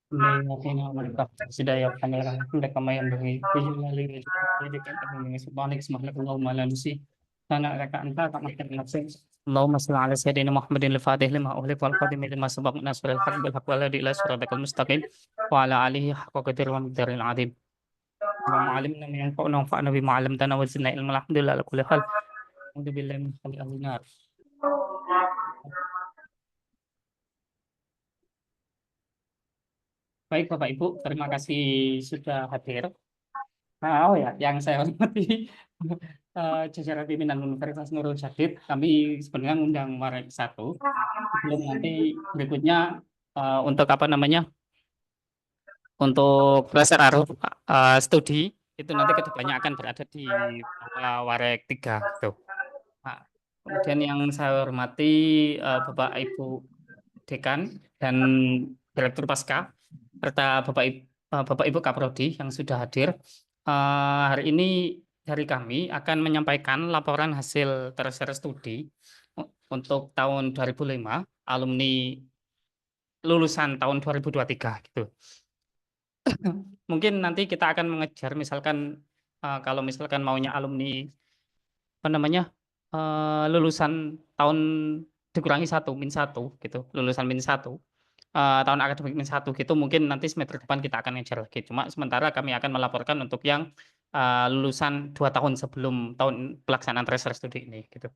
Alhamdulillah, mereka sudah ya kamera mereka main bagi visual pendidikan teknologi subhanak subhanallah malalusi tanah reka anta tak makan nafsi Allahumma salli ala sayyidina Muhammadin al-fatih lima uhliq wal khatim lima sabaq nasrul haq bil haq wal hadi ila siratal mustaqim wa ala alihi haqqa qadri wa miqdaril azim Allahumma alimna min yanfa'una wanfa'na bima 'allamtana wa zidna ilman alhamdulillah ala kulli hal a'udzu billahi min syarri ahli nar. Baik Bapak Ibu, terima kasih sudah hadir. Oh ya, yang saya hormati jajaran pimpinan Universitas Nurul Syadid, kami sebenarnya ngundang Warek satu. Belum nanti berikutnya untuk apa namanya, untuk Laser Aro studi itu nanti kedepannya akan berada di Warek 3 gitu. Nah, kemudian yang saya hormati Bapak Ibu Dekan dan Direktur Pasca serta Bapak Ibu Kaprodi yang sudah hadir. Hari ini dari kami akan menyampaikan laporan hasil tersier studi untuk tahun 2005, alumni lulusan tahun 2023 gitu. Mungkin nanti kita akan mengejar misalkan kalau misalkan maunya alumni apa namanya lulusan tahun dikurangi satu min satu gitu, lulusan min satu tahun akademik min satu gitu, mungkin nanti semester depan kita akan ngejar lagi. Cuma sementara kami akan melaporkan untuk yang lulusan 2 tahun sebelum tahun pelaksanaan tracer studi ini gitu.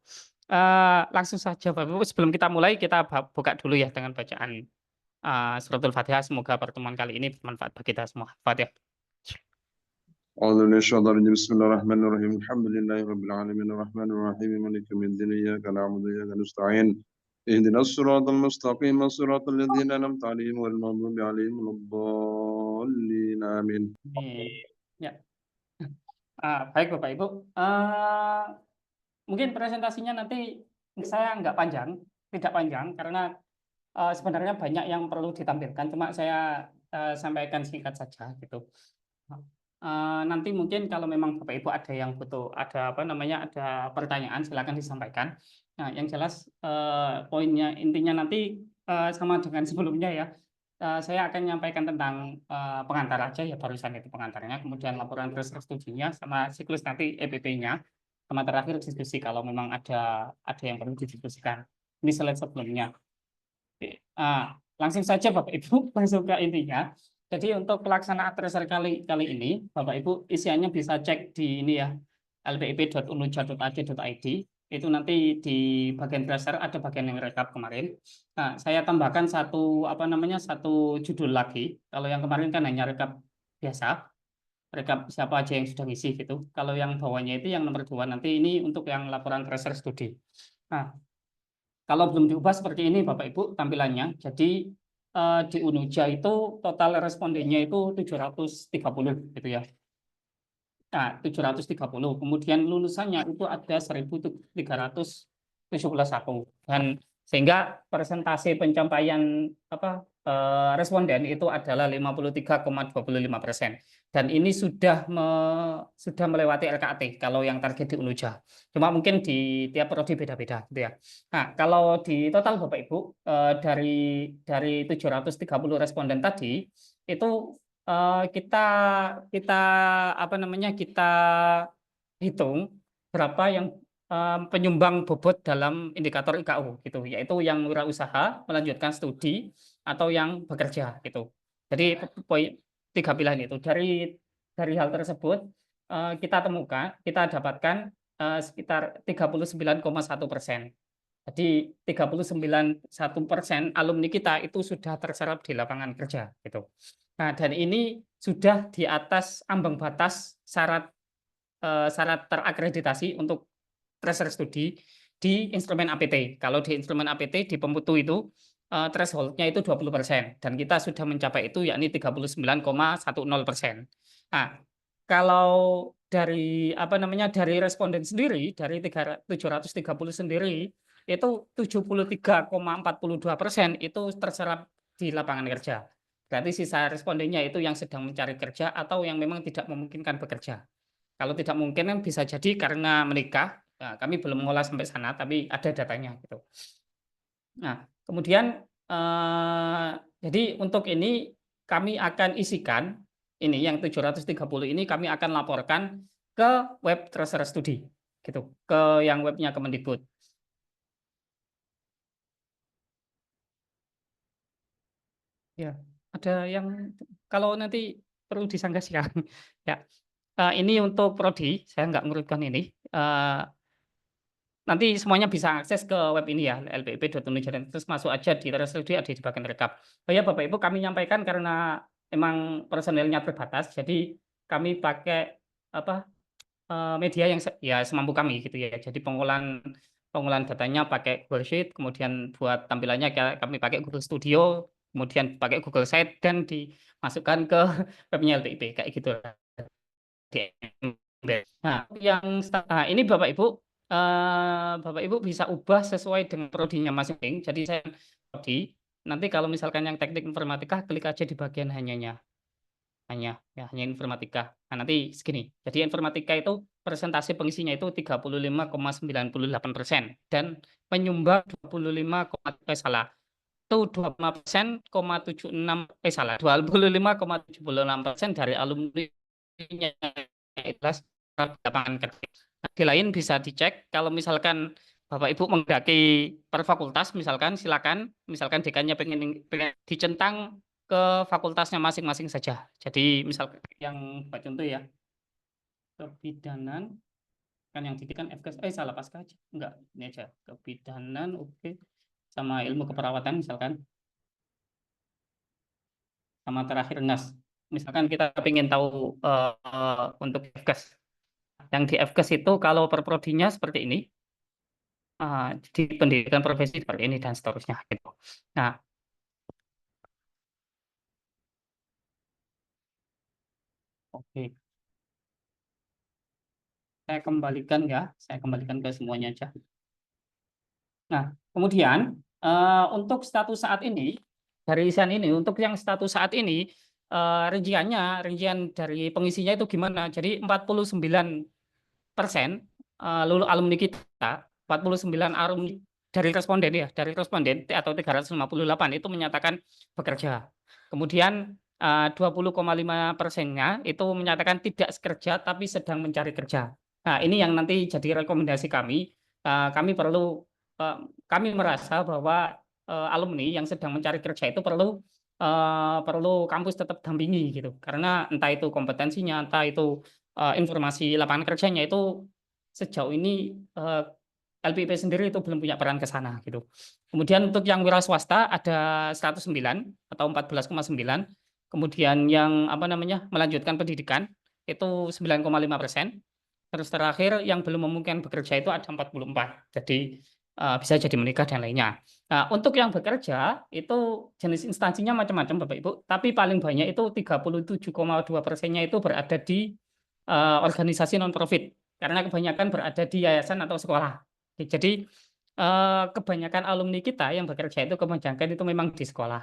Langsung saja Bapak Ibu, sebelum kita mulai kita buka dulu ya dengan bacaan suratul Fatihah. Semoga pertemuan kali ini bermanfaat bagi kita semua. Fatihah. أعوذ بالله من الشيطان الرجيم بسم الله الرحمن الرحيم الحمد لله رب العالمين الرحمن الرحيم مالك يوم الدين إياك نعبد وإياك نستعين اهدنا الصراط المستقيم صراط الذين أنعمت عليهم غير المغضوب عليهم ولا الضالين آمين. Ya. Baik Bapak Ibu, mungkin presentasinya nanti saya nggak panjang, tidak panjang karena sebenarnya banyak yang perlu ditampilkan, cuma saya sampaikan singkat saja gitu. Nanti mungkin kalau memang Bapak Ibu ada yang butuh, ada apa namanya, ada pertanyaan, silakan disampaikan. Nah, yang jelas poinnya intinya nanti sama dengan sebelumnya ya. Saya akan menyampaikan tentang pengantar aja ya, barusan itu pengantarnya, kemudian laporan terus studinya sama siklus nanti EPP-nya, sama terakhir diskusi kalau memang ada yang perlu didiskusikan. Ini slide sebelumnya. Langsung saja Bapak Ibu langsung ke intinya. Jadi untuk pelaksanaan tracer kali ini, Bapak Ibu isiannya bisa cek di ini ya, lpip.unuja.ac.id. Itu nanti di bagian tracer ada bagian yang rekap kemarin. Nah, saya tambahkan satu judul lagi. Kalau yang kemarin kan hanya rekap biasa, rekap siapa aja yang sudah ngisi gitu. Kalau yang bawahnya itu yang nomor 2 nanti ini untuk yang laporan tracer studi. Nah, kalau belum diubah seperti ini Bapak Ibu tampilannya. Jadi di Unuja itu total respondennya itu 730 gitu ya. Nah, 730. Kemudian lulusannya itu ada 1.371. Dan sehingga persentase pencapaian responden itu adalah 53,25%. Dan ini sudah melewati LKT kalau yang target di Unuja. Cuma mungkin di tiap prodi beda-beda gitu ya. Nah, kalau di total Bapak Ibu dari 730 responden tadi itu kita kita kita hitung berapa yang penyumbang bobot dalam indikator IKU gitu, yaitu yang wirausaha melanjutkan studi atau yang bekerja gitu. Jadi poin 3 pilihan itu dari hal tersebut kita dapatkan sekitar 39,1%. Jadi 39,1% alumni kita itu sudah terserap di lapangan kerja gitu. Nah, dan ini sudah di atas ambang batas syarat terakreditasi untuk tracer studi di instrumen APT. Kalau di instrumen APT di Pemutu itu threshold-nya itu 20% dan kita sudah mencapai itu yakni 39,10%. Nah, kalau dari responden sendiri dari 730 sendiri itu 73,42% itu terserap di lapangan kerja. Berarti sisa respondennya itu yang sedang mencari kerja atau yang memang tidak memungkinkan bekerja. Kalau tidak mungkin kan bisa jadi karena menikah. Nah, kami belum mengolah sampai sana, tapi ada datanya gitu. Nah, kemudian Jadi untuk ini kami akan isikan ini yang 730 ini kami akan laporkan ke web Treasurer Studi gitu, ke yang webnya Kemendikbud. Ya, ada yang kalau nanti perlu disanggah silakan. Ya, ini untuk prodi, saya nggak ngurutkan ini. Nanti semuanya bisa akses ke web ini ya, lpip.unijaren. Terus masuk aja di Treasurer Studi, ada di bagian rekap. Oh ya, Bapak Ibu, kami nyampaikan karena emang personelnya terbatas, jadi kami pakai apa media yang ya semampu kami gitu ya. Jadi pengolahan pengolahan datanya pakai Google Sheet, kemudian buat tampilannya kami pakai Google Studio, kemudian pakai Google Site dan dimasukkan ke webnya LPIP kayak gitu. Nah, ini Bapak Ibu bisa ubah sesuai dengan prodinya masing-masing. Jadi saya prodi, nanti kalau misalkan yang teknik informatika klik aja di bagian hanya informatika. Nah, nanti segini. Jadi informatika itu persentase pengisinya itu 35,98% dan penyumbang 25,76% dari alumni-nya ikhlas lapangan kerja. Nah, di lain bisa dicek kalau misalkan Bapak Ibu menghendaki per fakultas misalkan silakan, misalkan dekannya pengen dicentang ke fakultasnya masing-masing saja. Jadi misal yang buat contoh ya, kebidanan kan yang didikan FKS salah pasca aja. Enggak, ini aja kebidanan oke sama ilmu keperawatan misalkan sama terakhir NAS. Misalkan kita ingin tahu untuk FKS. Yang di FKS itu kalau per prodinya seperti ini, di pendidikan profesi seperti ini dan seterusnya gitu. Nah, oke. Saya kembalikan ke semuanya aja. Nah, kemudian untuk status saat ini dari isian ini, untuk yang status saat ini rincian dari pengisinya itu gimana? Jadi 49% lulus alumni kita, 49 alumni dari responden atau 358 itu menyatakan bekerja. Kemudian 20,5%-nya itu menyatakan tidak bekerja tapi sedang mencari kerja. Nah, ini yang nanti jadi rekomendasi kami. Kami perlu kami merasa bahwa alumni yang sedang mencari kerja itu perlu kampus tetap dampingi gitu. Karena entah itu kompetensinya, entah itu informasi lapangan kerjanya itu sejauh ini LPIP sendiri itu belum punya peran ke sana gitu. Kemudian untuk yang wira swasta ada 109 atau 14,9. Kemudian yang apa namanya melanjutkan pendidikan itu 9,5%. Terus terakhir yang belum memungkinkan bekerja itu ada 44. Jadi bisa jadi menikah dan lainnya. Nah, untuk yang bekerja itu jenis instansinya macam-macam Bapak Ibu, tapi paling banyak itu 37,2%-nya itu berada di organisasi non-profit karena kebanyakan berada di yayasan atau sekolah. Jadi kebanyakan alumni kita yang bekerja itu kebanyakan itu memang di sekolah.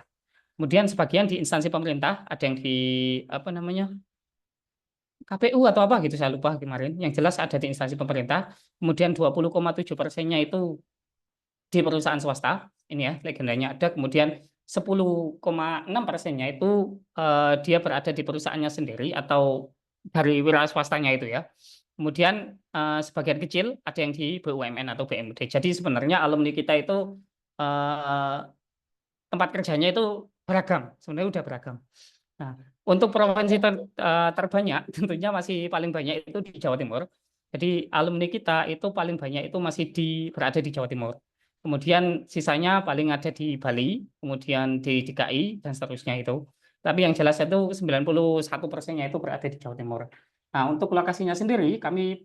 Kemudian sebagian di instansi pemerintah, ada yang di apa namanya KPU atau apa gitu saya lupa kemarin. Yang jelas ada di instansi pemerintah. Kemudian 20,7%-nya itu di perusahaan swasta. Ini ya legendanya ada. Kemudian 10,6%-nya itu dia berada di perusahaannya sendiri atau dari wira swastanya itu ya. Kemudian sebagian kecil ada yang di BUMN atau BUMD. Jadi sebenarnya alumni kita itu tempat kerjanya itu beragam, sebenarnya udah beragam. Nah, untuk provinsi terbanyak tentunya masih paling banyak itu di Jawa Timur. Jadi alumni kita itu paling banyak itu masih berada di Jawa Timur. Kemudian sisanya paling ada di Bali, kemudian di DKI dan seterusnya itu. Tapi yang jelas itu 91%-nya itu berada di Jawa Timur. Nah, untuk lokasinya sendiri kami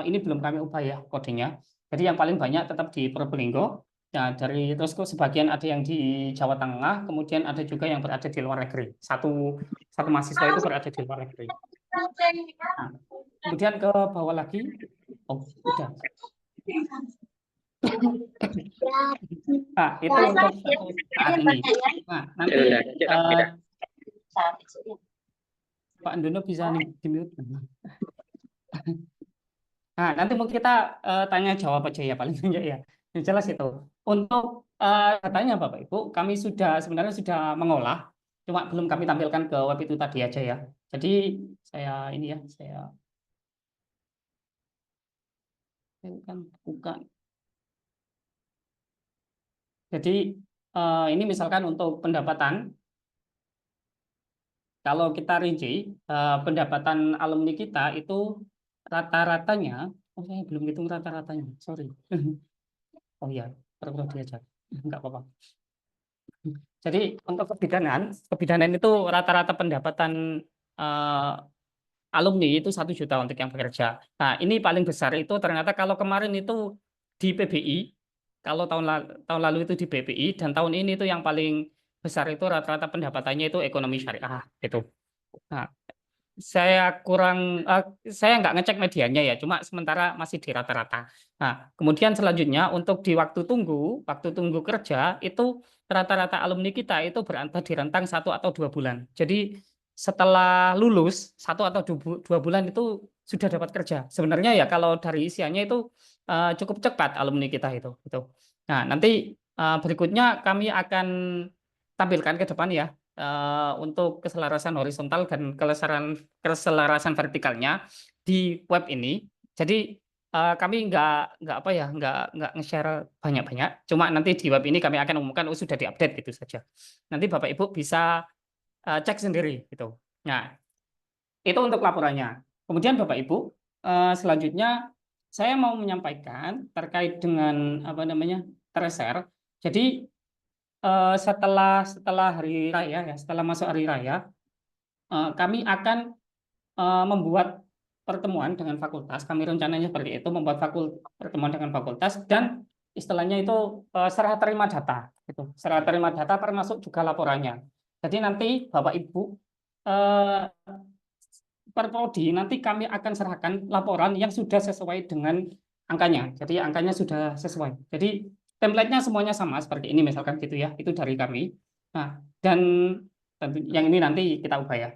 ini belum kami ubah ya kodenya. Jadi yang paling banyak tetap di Probolinggo. Nah, terus sebagian ada yang di Jawa Tengah, kemudian ada juga yang berada di luar negeri. Satu mahasiswa itu berada di luar negeri. Nah, kemudian ke bawah lagi, oh udah. Nah, itu untuk saat ini. Nah, nanti Pak Andono bisa di mute. Nah, nanti mau kita tanya jawab aja ya paling banyak ya. Jelas itu. Untuk datanya Bapak Ibu, kami sebenarnya sudah mengolah, cuma belum kami tampilkan ke web itu tadi aja ya. Jadi saya kan bukan. Jadi ini misalkan untuk pendapatan, kalau kita rinci pendapatan alumni kita itu rata-ratanya, oh saya belum hitung rata-ratanya, sorry. Oh iya, prodi aja, nggak apa-apa. Jadi untuk kebidanan itu rata-rata pendapatan eh, alumni itu 1 juta untuk yang bekerja. Nah, ini paling besar itu ternyata kalau kemarin itu di PBI, kalau tahun lalu itu di PBI, dan tahun ini itu yang paling besar itu rata-rata pendapatannya itu ekonomi syariah gitu. Nah, saya nggak ngecek medianya ya, cuma sementara masih di rata-rata. Nah, kemudian selanjutnya untuk di waktu tunggu kerja itu rata-rata alumni kita itu berada di rentang 1 atau 2 bulan. Jadi setelah lulus 1 atau 2 bulan itu sudah dapat kerja. Sebenarnya ya kalau dari isiannya itu cukup cepat alumni kita itu. Gitu. Nah, nanti berikutnya kami akan tampilkan ke depan ya untuk keselarasan horizontal dan keselarasan vertikalnya di web ini. Jadi kami nggak apa ya nggak nge-share banyak-banyak. Cuma nanti di web ini kami akan umumkan sudah diupdate gitu saja. Nanti Bapak Ibu bisa cek sendiri gitu. Nah, itu untuk laporannya. Kemudian Bapak Ibu, selanjutnya saya mau menyampaikan terkait dengan apa namanya tracer. Jadi setelah hari raya ya, setelah masuk hari raya, kami akan membuat pertemuan dengan fakultas. Kami rencananya seperti itu, membuat pertemuan dengan fakultas dan istilahnya itu serah terima data. Gitu. Serah terima data termasuk juga laporannya. Jadi nanti Bapak Ibu eh, per prodi nanti kami akan serahkan laporan yang sudah sesuai dengan angkanya. Jadi angkanya sudah sesuai. Jadi template-nya semuanya sama seperti ini misalkan gitu ya. Itu dari kami. Nah, dan tentu yang ini nanti kita ubah ya.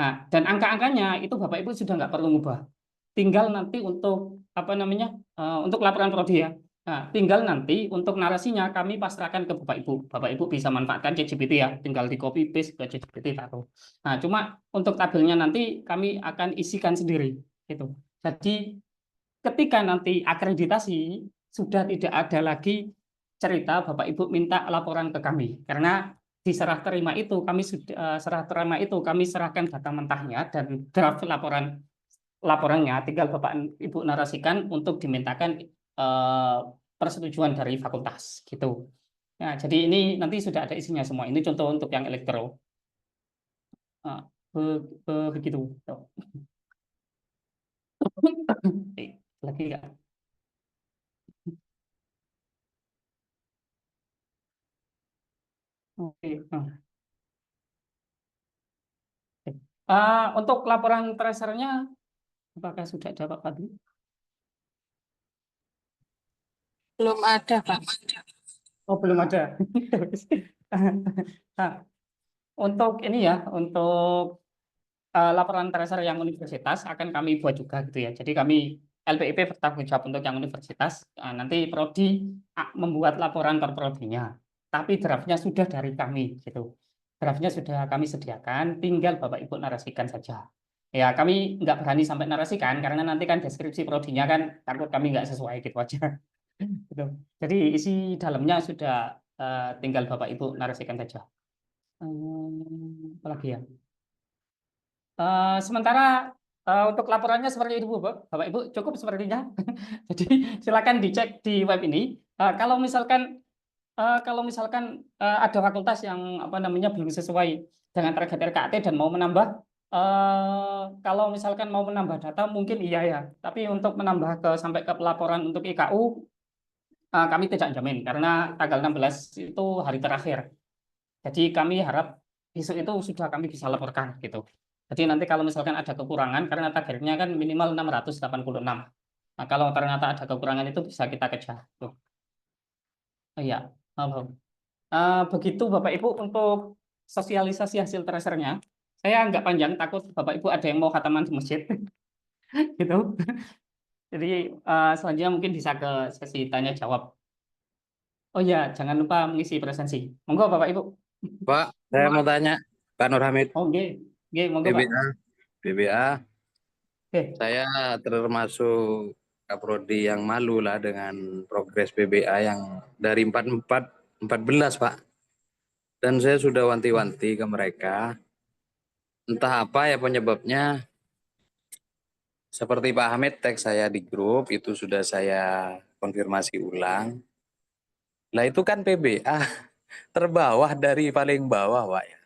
Nah, dan angka-angkanya itu Bapak Ibu sudah nggak perlu ubah. Tinggal nanti untuk apa namanya? Untuk laporan prodi ya. Nah, tinggal nanti untuk narasinya kami pasrahkan ke Bapak Ibu. Bapak Ibu bisa manfaatkan ChatGPT ya, tinggal di copy paste ke ChatGPT taruh. Nah, cuma untuk tabelnya nanti kami akan isikan sendiri gitu. Jadi ketika nanti akreditasi sudah tidak ada lagi cerita Bapak Ibu minta laporan ke kami karena di serah terima itu kami serahkan data mentahnya dan draft laporannya tinggal Bapak Ibu narasikan untuk dimintakan persetujuan dari fakultas gitu. Nah, jadi ini nanti sudah ada isinya semua. Ini contoh untuk yang elektro. Nah, begitu. Lagi nggak? Oke. Nah. Untuk laporan tracernya, apakah sudah ada Pak Fadli? Belum ada, Pak. Oh, belum ada. Nah, untuk ini ya, untuk laporan tracer yang universitas akan kami buat juga gitu ya. Jadi kami LPIP bertanggung jawab untuk yang universitas. Nanti prodi membuat laporan per prodinya. Tapi draftnya sudah dari kami gitu. Draftnya sudah kami sediakan, tinggal Bapak Ibu narasikan saja. Ya kami nggak berani sampai narasikan karena nanti kan deskripsi prodinya kan takut kami nggak sesuai gitu aja. Gitu. Jadi isi dalamnya sudah tinggal Bapak Ibu narasikan saja. Apalagi ya? Sementara untuk laporannya seperti itu, Bapak Ibu, cukup sepertinya. Jadi silakan dicek di web ini. Kalau misalkan ada fakultas yang apa namanya belum sesuai dengan target RKT dan mau menambah, kalau misalkan mau menambah data mungkin iya ya. Tapi untuk menambah sampai ke pelaporan untuk IKU kami tidak jamin karena tanggal 16 itu hari terakhir. Jadi kami harap besok itu sudah kami bisa laporkan gitu. Jadi nanti kalau misalkan ada kekurangan karena targetnya kan minimal 686. Nah, kalau ternyata ada kekurangan itu bisa kita kejar. Tuh. Iya. Begitu Bapak Ibu untuk sosialisasi hasil tracernya. Saya nggak panjang, takut Bapak Ibu ada yang mau khataman di masjid. Gitu. Jadi selanjutnya mungkin bisa ke sesi tanya jawab. Oh ya, jangan lupa mengisi presensi. Monggo Bapak Ibu. Pak, saya mau tanya, Pak Nur Hamid, Oh, monggo Pak. BBA, Oke. saya termasuk kaprodi yang malu lah dengan progres BBA yang dari 14, Pak. Dan saya sudah wanti-wanti ke mereka, entah apa ya penyebabnya. Seperti Pak Hamid teks saya di grup, itu sudah saya konfirmasi ulang. Lah itu kan PBA terbawah dari paling bawah, Pak.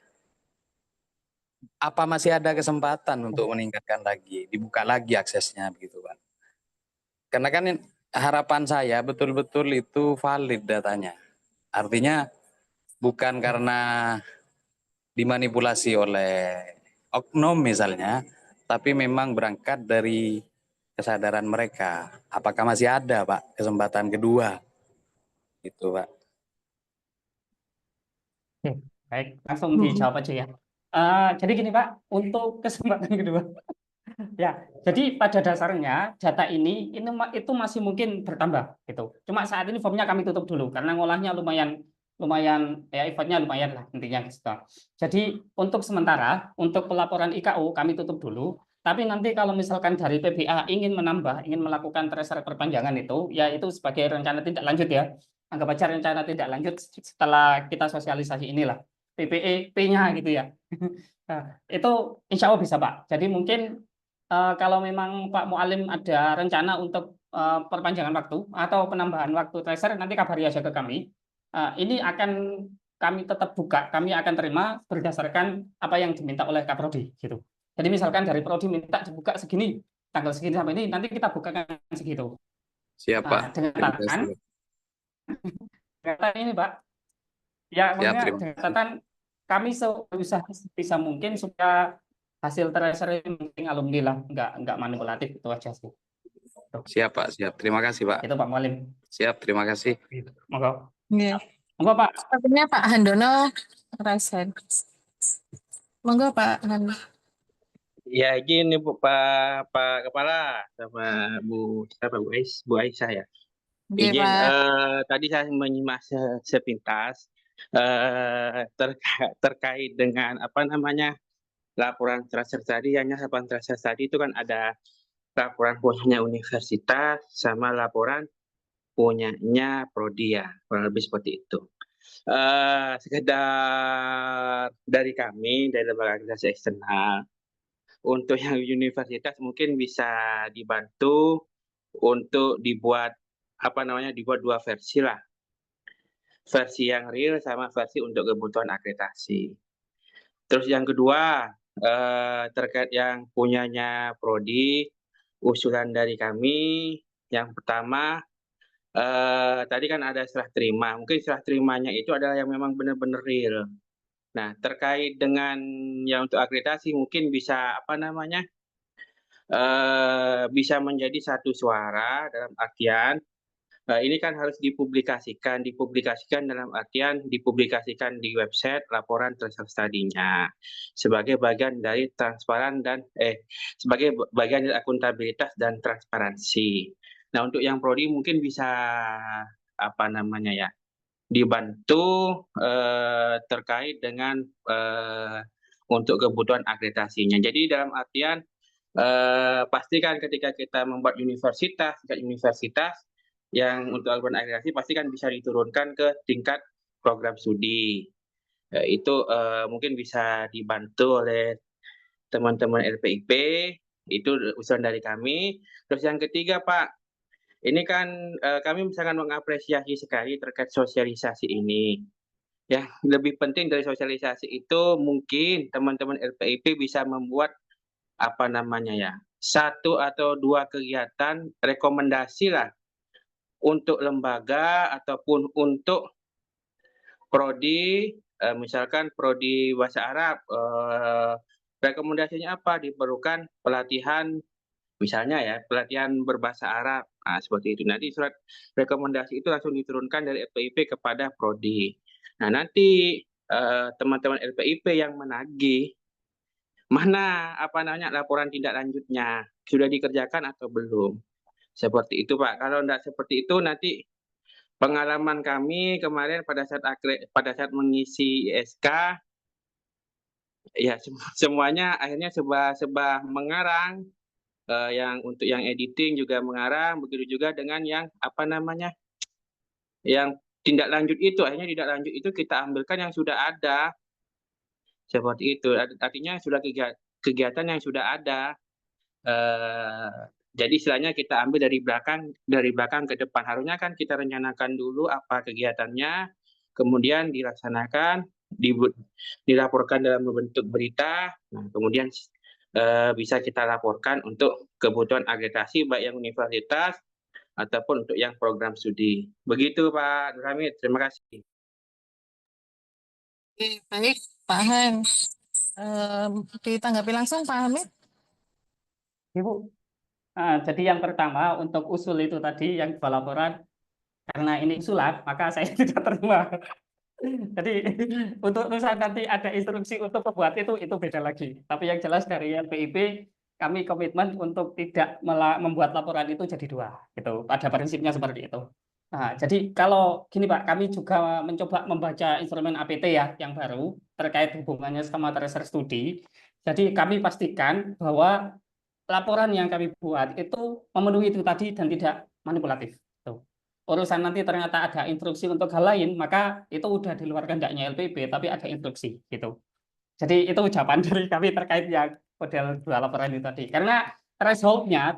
Apa masih ada kesempatan untuk meningkatkan lagi, dibuka lagi aksesnya begitu, Pak? Karena kan harapan saya betul-betul itu valid datanya. Artinya bukan karena dimanipulasi oleh oknum misalnya, tapi memang berangkat dari kesadaran mereka. Apakah masih ada, Pak, kesempatan kedua? Itu, Pak. Oke, baik, langsung dijawab aja ya. Jadi gini Pak, untuk kesempatan kedua. Ya, jadi pada dasarnya data itu masih mungkin bertambah gitu. Cuma saat ini formnya kami tutup dulu karena ngolahnya lumayan lumayan ya effortnya lumayan lah intinya gitu. Jadi untuk sementara untuk pelaporan IKU kami tutup dulu. Tapi nanti kalau misalkan dari PBA ingin menambah, ingin melakukan tracer perpanjangan itu, ya itu sebagai rencana tindak lanjut ya. Anggap aja rencana tindak lanjut setelah kita sosialisasi inilah PPE-P-nya gitu ya. Nah, itu insya Allah bisa Pak. Jadi mungkin kalau memang Pak Mualim ada rencana untuk perpanjangan waktu atau penambahan waktu tracer, nanti kabari aja ke kami. Ini akan kami tetap buka, kami akan terima berdasarkan apa yang diminta oleh Kaprodi gitu. Jadi misalkan dari Prodi minta dibuka segini, tanggal segini sampai ini, nanti kita bukakan segitu. Siapa? Dengan Terima catatan, kasih. ini Pak, ya Siap, maksudnya terima dengan kasih. catatan kami berusaha bisa mungkin supaya hasil tracer ini mungkin alhamdulillah nggak manipulatif itu aja sih. Siap, Pak. Siap. Terima kasih, Pak. Itu Pak Mualim. Siap, terima kasih. Monggo. Ya. Monggo Pak. Sepertinya Pak Handono raisen. Monggo Pak Handono. Ya gini Pak Kepala sama Bu Aisyah ya. Oke, Izin Pak. tadi saya menyimak sepintas terkait dengan apa namanya laporan tracer tadi, laporan tracer tadi itu kan ada laporan punyanya universitas sama laporan punyanya prodi ya, kurang lebih seperti itu. Sekedar dari kami dari lembaga akreditasi eksternal. Untuk yang universitas mungkin bisa dibantu untuk dibuat dibuat dua versi lah. Versi yang real sama versi untuk kebutuhan akreditasi. Terus yang kedua terkait yang punyanya prodi, usulan dari kami yang pertama tadi kan ada serah terima. Mungkin serah terimanya itu adalah yang memang benar-benar real. Nah, terkait dengan yang untuk akreditasi mungkin bisa bisa menjadi satu suara dalam artian ini kan harus dipublikasikan dalam artian dipublikasikan di website laporan tracer study-nya sebagai bagian dari transparan dan sebagai bagian dari akuntabilitas dan transparansi. Nah, untuk yang prodi mungkin bisa dibantu terkait dengan untuk kebutuhan akreditasinya. Jadi dalam artian pastikan ketika kita membuat universitas yang untuk laporan akreditasi pastikan bisa diturunkan ke tingkat program studi. Itu mungkin bisa dibantu oleh teman-teman LPIP, itu usulan dari kami. Terus yang ketiga Pak, ini kan kami sangat mengapresiasi sekali terkait sosialisasi ini. Ya, lebih penting dari sosialisasi itu mungkin teman-teman LPIP bisa membuat satu atau dua kegiatan rekomendasi lah untuk lembaga ataupun untuk prodi, misalkan prodi bahasa Arab, rekomendasinya apa? Diperlukan pelatihan, misalnya ya, pelatihan berbahasa Arab. Nah, seperti itu. Nanti surat rekomendasi itu langsung diturunkan dari LPIP kepada prodi. Nah, nanti teman-teman LPIP yang menagih mana laporan tindak lanjutnya sudah dikerjakan atau belum, seperti itu Pak. Kalau tidak seperti itu nanti pengalaman kami kemarin pada saat mengisi ISK, ya semuanya akhirnya serba mengarang. Yang untuk yang editing juga mengarang, begitu juga dengan yang apa namanya, yang tindak lanjut itu, akhirnya tindak lanjut itu kita ambilkan yang sudah ada, seperti itu. Artinya sudah kegiatan yang sudah ada. Jadi istilahnya kita ambil dari belakang ke depan. Harusnya kan kita rencanakan dulu apa kegiatannya, kemudian dilaksanakan, dilaporkan dalam bentuk berita, nah, kemudian bisa kita laporkan untuk kebutuhan agregasi baik yang universitas ataupun untuk yang program studi. Begitu Pak Nur Hamid, terima kasih. Oke, baik, Pak Han. Ditanggapi langsung Pak Hamid. Ibu, jadi yang pertama untuk usul itu tadi yang dua laporan, karena ini usulan, maka saya tidak terima. Jadi untuk urusan nanti ada instruksi untuk pembuat itu beda lagi. Tapi yang jelas dari LPIP kami komitmen untuk tidak membuat laporan itu jadi dua, gitu. Pada prinsipnya seperti itu. Nah, jadi kalau gini Pak, kami juga mencoba membaca instrumen APT ya yang baru terkait hubungannya sama tracer studi. Jadi kami pastikan bahwa laporan yang kami buat itu memenuhi itu tadi dan tidak manipulatif. Tuh. Urusan nanti ternyata ada instruksi untuk hal lain, maka itu udah di luar kehendaknya LPP, tapi ada instruksi gitu. Jadi itu jawaban dari kami terkait yang model dua laporan itu tadi. Karena thresholdnya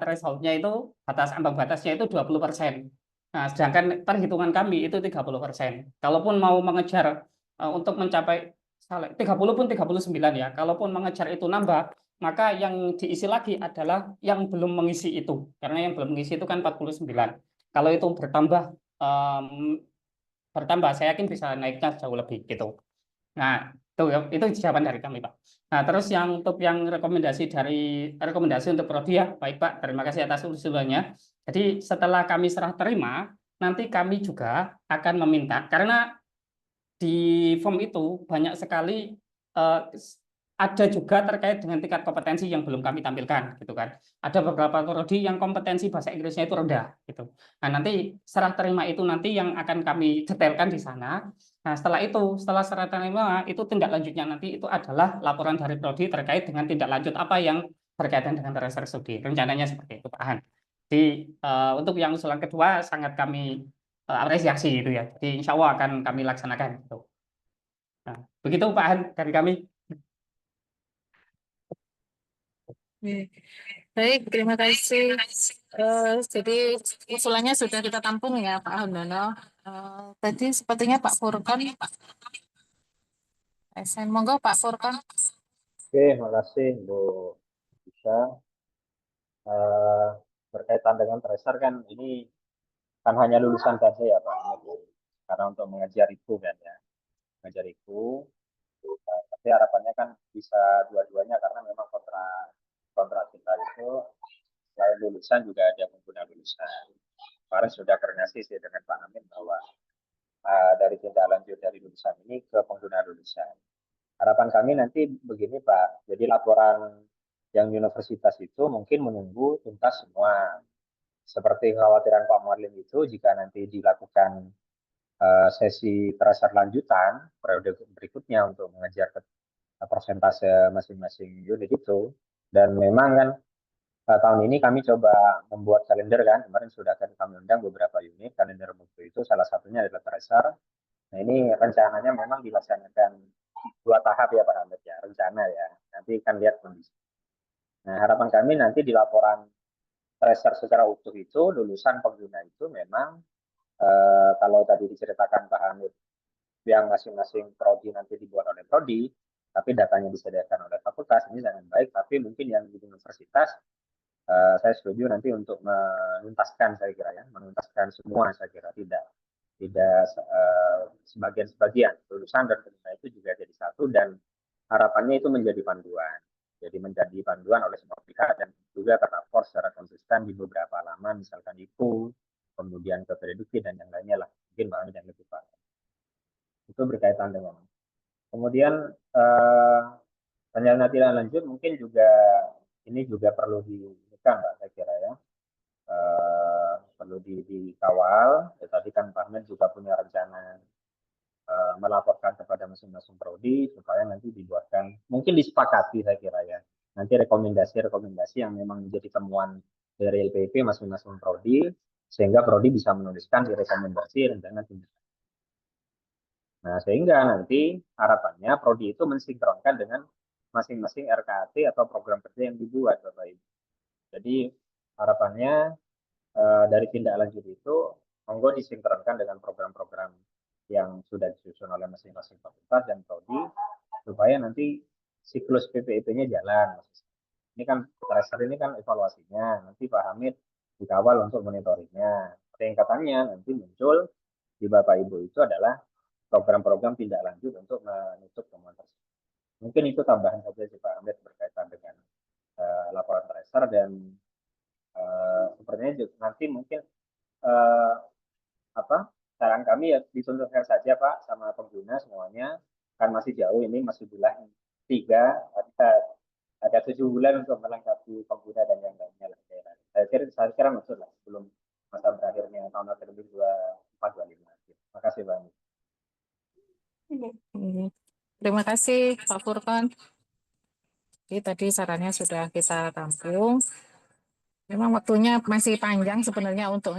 itu ambang batasnya itu 20%. Nah, sedangkan perhitungan kami itu 30%. Kalaupun mau mengejar untuk mencapai 30 pun 39 ya. Kalaupun mengejar itu nambah, maka yang diisi lagi adalah yang belum mengisi itu. Karena yang belum mengisi itu kan 49. Kalau itu bertambah, saya yakin bisa naiknya jauh lebih gitu. Nah, itu jawaban dari kami, Pak. Nah, terus yang untuk yang rekomendasi untuk prodi ya, baik Pak, terima kasih atas usulannya. Jadi setelah kami serah terima, nanti kami juga akan meminta karena di form itu banyak sekali eh, ada juga terkait dengan tingkat kompetensi yang belum kami tampilkan gitu kan. Ada beberapa prodi yang kompetensi bahasa Inggrisnya itu rendah gitu. Nah, nanti serah terima itu nanti yang akan kami detailkan di sana. Nah, setelah serah terima itu tindak lanjutnya nanti itu adalah laporan dari prodi terkait dengan tindak lanjut apa yang berkaitan dengan research studi. Rencananya seperti itu, Pak Han. Jadi untuk yang usulan kedua sangat kami apresiasi itu ya. Jadi insya Allah akan kami laksanakan gitu. Nah, begitu Pak Han dari kami. Oke. Baik, terima kasih. Jadi usulannya sudah kita tampung ya Pak Handono. Tadi sepertinya Pak Furkon, Pak SN. Monggo Pak Furkon. Oke, makasih Bu Bisa. Berkaitan dengan tracer kan ini kan hanya lulusan saja ya Pak. Karena untuk mengajar itu kan ya, mengajar itu. Tapi harapannya kan bisa dua-duanya karena memang kontrak kita itu selain lulusan juga ada pengguna lulusan. Kemarin sudah koordinasi sih dengan Pak Amin bahwa dari tindak lanjut dari lulusan ini ke pengguna lulusan. Harapan kami nanti begini Pak, jadi laporan yang universitas itu mungkin menunggu tuntas semua. Seperti kekhawatiran Pak Marlim itu, jika nanti dilakukan sesi tracer lanjutan periode berikutnya untuk mengejar persentase masing-masing unit itu, dan memang kan tahun ini kami coba membuat kalender kan, kemarin sudah kami undang beberapa unit, kalender mutu itu salah satunya adalah tracer. Nah ini rencananya memang dilaksanakan 2 tahap ya Pak Hamid ya, rencana ya, nanti kan lihat kondisi. Nah harapan kami nanti di laporan tracer secara utuh itu lulusan pengguna itu memang kalau tadi diceritakan Pak Hamid yang masing-masing prodi nanti dibuat oleh prodi, tapi datanya disediakan oleh fakultas ini dengan baik, tapi mungkin yang di universitas saya setuju nanti untuk menuntaskan saya kira ya, menuntaskan semua saya kira tidak sebagian-sebagian lulusan dan pengguna itu juga jadi satu dan harapannya itu menjadi panduan. Jadi menjadi panduan oleh semua pihak dan juga terlapor secara konsisten di beberapa halaman, misalkan IPU, kemudian ke Prediksi dan yang lainnya lah. Mungkin banyak yang lebih paham. Itu berkaitan dengan. Kemudian rencana tindak lanjut mungkin juga ini juga perlu diingatkan Mbak saya kira ya. perlu dikawal. Ya, tadi kan Pak Ahmed juga punya rencana melaporkan kepada masing-masing prodi supaya nanti dibuatkan, mungkin disepakati saya kira ya, nanti rekomendasi-rekomendasi yang memang menjadi temuan dari LPIP masing-masing prodi, sehingga prodi bisa menuliskan di rekomendasi rencana tindak. Nah, sehingga nanti harapannya prodi itu mensinkronkan dengan masing-masing RKAT atau program kerja yang dibuat, Bapak Ibu. Jadi harapannya dari tindak lanjut itu monggo disinkronkan dengan program-program yang sudah disusun oleh masing-masing fakultas dan prodi supaya nanti siklus PPIP-nya jalan. Ini kan tracer ini kan evaluasinya, nanti Pak Hamid dikawal untuk monitoringnya. Tingkatannya nanti muncul di Bapak Ibu itu adalah program-program tindak lanjut untuk menutup temuan tersebut. Mungkin itu tambahan saja sih Pak Hamid berkaitan dengan laporan tracer, dan sepertinya nanti mungkin saran kami ya ditunjukkan saja Pak sama pengguna semuanya, kan masih jauh, ini masih bulan 3, ada 7 bulan untuk melengkapi pengguna dan yang lainnya lah. Saya kira maksud lah sebelum masa berakhirnya tahun akademik 24-25. Terima kasih Pak. Terima kasih Pak Furqan. Jadi tadi sarannya sudah kita tampung. Memang waktunya masih panjang sebenarnya untuk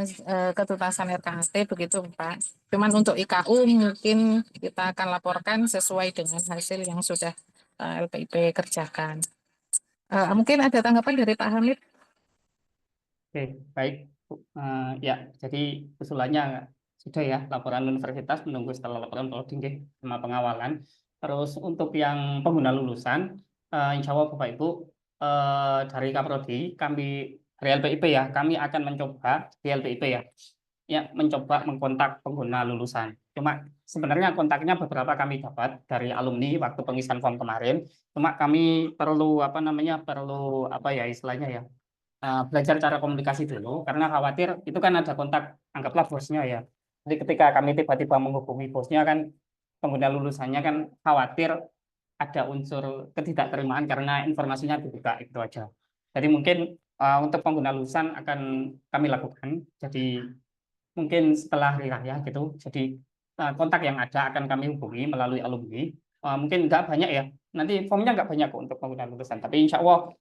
ketuntasan RKAT begitu Pak. Cuman untuk IKU mungkin kita akan laporkan sesuai dengan hasil yang sudah LPIP kerjakan. Mungkin ada tanggapan dari Pak Hamid? Oke, baik. Ya, jadi usulannya sudah ya, laporan universitas menunggu setelah laporan prodi sama pengawalan. Terus untuk yang pengguna lulusan, insya Allah Bapak Ibu, dari Kaprodi, kami dari LPIP ya, kami akan mencoba di LPIP ya mencoba mengkontak pengguna lulusan. Cuma sebenarnya kontaknya beberapa kami dapat dari alumni waktu pengisian form kemarin. Cuma kami perlu istilahnya ya, belajar cara komunikasi dulu, karena khawatir itu kan ada kontak, anggaplah bosnya ya. Jadi ketika kami tiba-tiba menghubungi bosnya kan, pengguna lulusannya kan khawatir ada unsur ketidakterimaan karena informasinya dibuka, itu aja. Jadi mungkin untuk pengguna lulusan akan kami lakukan. Jadi mungkin setelah ya gitu. Jadi kontak yang ada akan kami hubungi melalui alumni. Mungkin nggak banyak ya. Nanti formnya nggak banyak kok untuk pengguna lulusan. Tapi insya Allah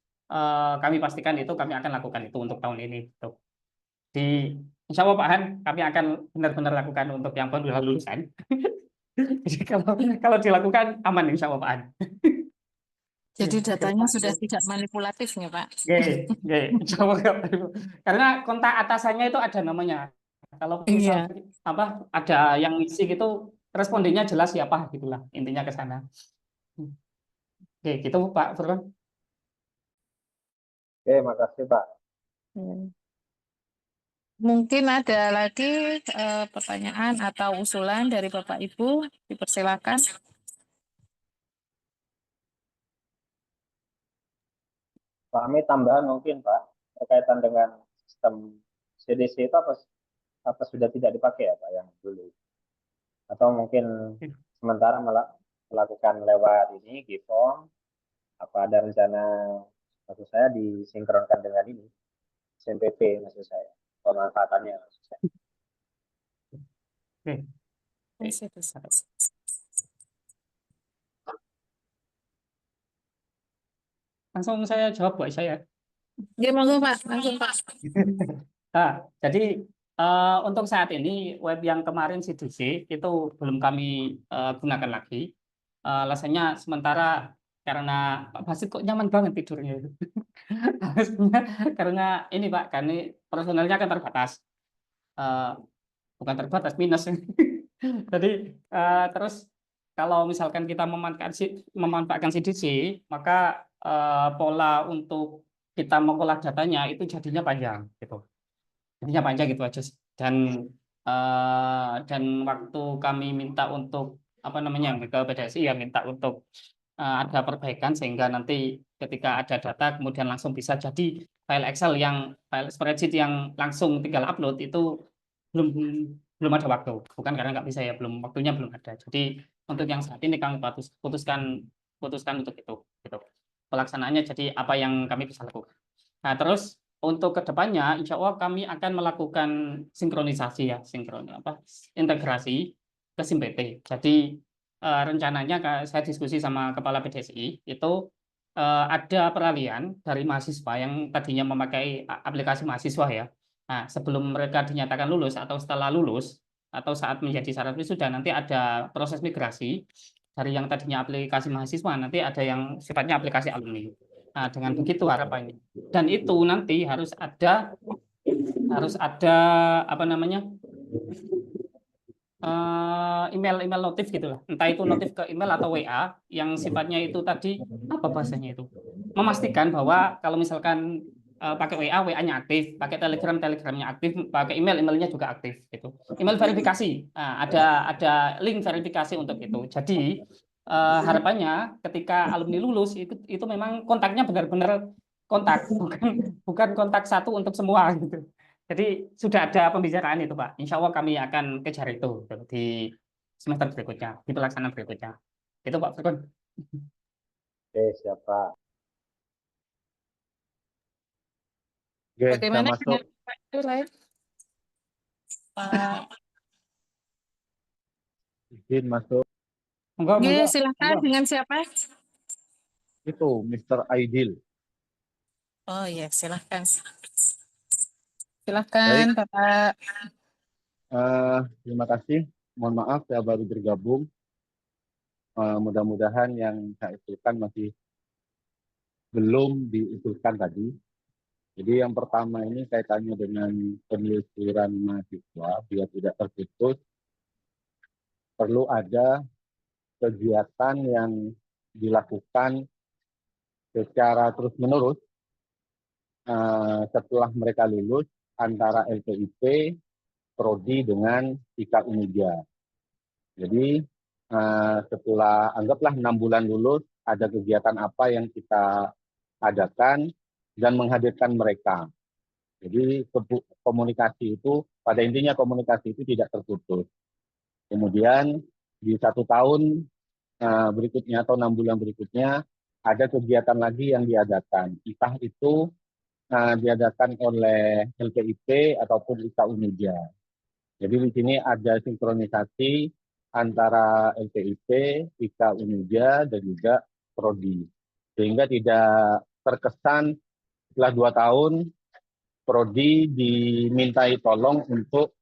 kami pastikan itu, kami akan lakukan itu untuk tahun ini. Gitu. Insya Allah Pak Han, kami akan benar-benar lakukan untuk yang pengguna lulusan. Jadi kalau dilakukan aman insya Allah Pak Han. Jadi datanya sudah tidak manipulatif ya Pak? Insya Allah. Karena kontak atasannya itu ada namanya. Kalau misal ada yang ngisi gitu, respondennya jelas siapa gitulah, intinya ke sana. Oke, gitu Pak Furqan. Oke, makasih Pak. Mungkin ada lagi pertanyaan atau usulan dari Bapak Ibu, dipersilakan. Pak Hamid, tambahan mungkin Pak, berkaitan dengan sistem CDC itu apa sudah tidak dipakai ya Pak yang dulu? Atau mungkin sementara melakukan lewat ini, GIFOM, apa ada rencana, maksud saya disinkronkan dengan ini, SNPP maksud saya, pemanfaatannya maksud saya. Langsung saya jawab buat saya. Ya, monggo Pak, langsung Pak. Jadi untuk saat ini web yang kemarin CDC itu belum kami gunakan lagi. Alasannya sementara karena Pak Basit kok nyaman banget tidurnya itu. Alasannya karena ini Pak, karena personelnya kan terbatas. Bukan terbatas, minus. Jadi terus kalau misalkan kita memanfaatkan CDC, maka pola untuk kita mengolah datanya itu jadinya panjang gitu. Jadinya panjang gitu aja. Dan waktu kami minta untuk ke PDSI ya minta untuk ada perbaikan sehingga nanti ketika ada data kemudian langsung bisa jadi file Excel file spreadsheet yang langsung tinggal upload itu belum ada waktu. Bukan karena nggak bisa ya, waktunya belum ada. Jadi untuk yang saat ini kami putuskan untuk itu gitu. Pelaksanaannya jadi apa yang kami bisa lakukan. Nah, terus untuk kedepannya, insya Allah kami akan melakukan sinkronisasi ya, integrasi ke SIM PT. Jadi rencananya saya diskusi sama Kepala PDSI itu ada peralihan dari mahasiswa yang tadinya memakai aplikasi mahasiswa ya. Nah, sebelum mereka dinyatakan lulus atau setelah lulus atau saat menjadi syarat wisuda nanti ada proses migrasi dari yang tadinya aplikasi mahasiswa nanti ada yang sifatnya aplikasi alumni. Nah, dengan begitu harapannya. Dan itu nanti harus ada apa namanya? Email notif gitulah. Entah itu notif ke email atau WA yang sifatnya itu tadi apa bahasanya itu? Memastikan bahwa kalau misalkan pakai WA, WA-nya aktif, pakai Telegram, Telegramnya aktif, pakai email, emailnya juga aktif gitu. Email verifikasi. Nah, ada link verifikasi untuk itu. Jadi harapannya ketika alumni lulus itu memang kontaknya benar-benar kontak, bukan kontak satu untuk semua gitu. Jadi sudah ada pembicaraan itu, Pak. Insya Allah kami akan kejar itu gitu, di semester berikutnya, di pelaksanaan berikutnya. Itu Pak Firkon. Oke, siapa? Oke, Bagaimana saya masuk. Pak itu lain? Pak. Izin masuk. Enggak, Oke, enggak, silakan enggak. dengan siapa? Itu Mr. Aidil. Oh iya, silakan. Silakan, Bapak. Terima kasih. Mohon maaf saya baru bergabung. Mudah-mudahan yang saya usulkan masih belum diusulkan tadi. Jadi yang pertama ini kaitannya dengan penelusuran mahasiswa biar tidak terputus. Perlu ada kegiatan yang dilakukan secara terus-menerus setelah mereka lulus antara LPIP, Prodi dengan IKA Unija. Jadi setelah anggaplah 6 bulan lulus, ada kegiatan apa yang kita adakan dan menghadirkan mereka. Jadi komunikasi itu, pada intinya komunikasi itu tidak terputus. Kemudian di 1 tahun berikutnya atau 6 bulan berikutnya, ada kegiatan lagi yang diadakan. Entah itu diadakan oleh LPIP ataupun IKA Unija. Jadi di sini ada sinkronisasi antara LPIP, IKA Unija, dan juga Prodi. Sehingga tidak terkesan setelah 2 tahun, Prodi dimintai tolong untuk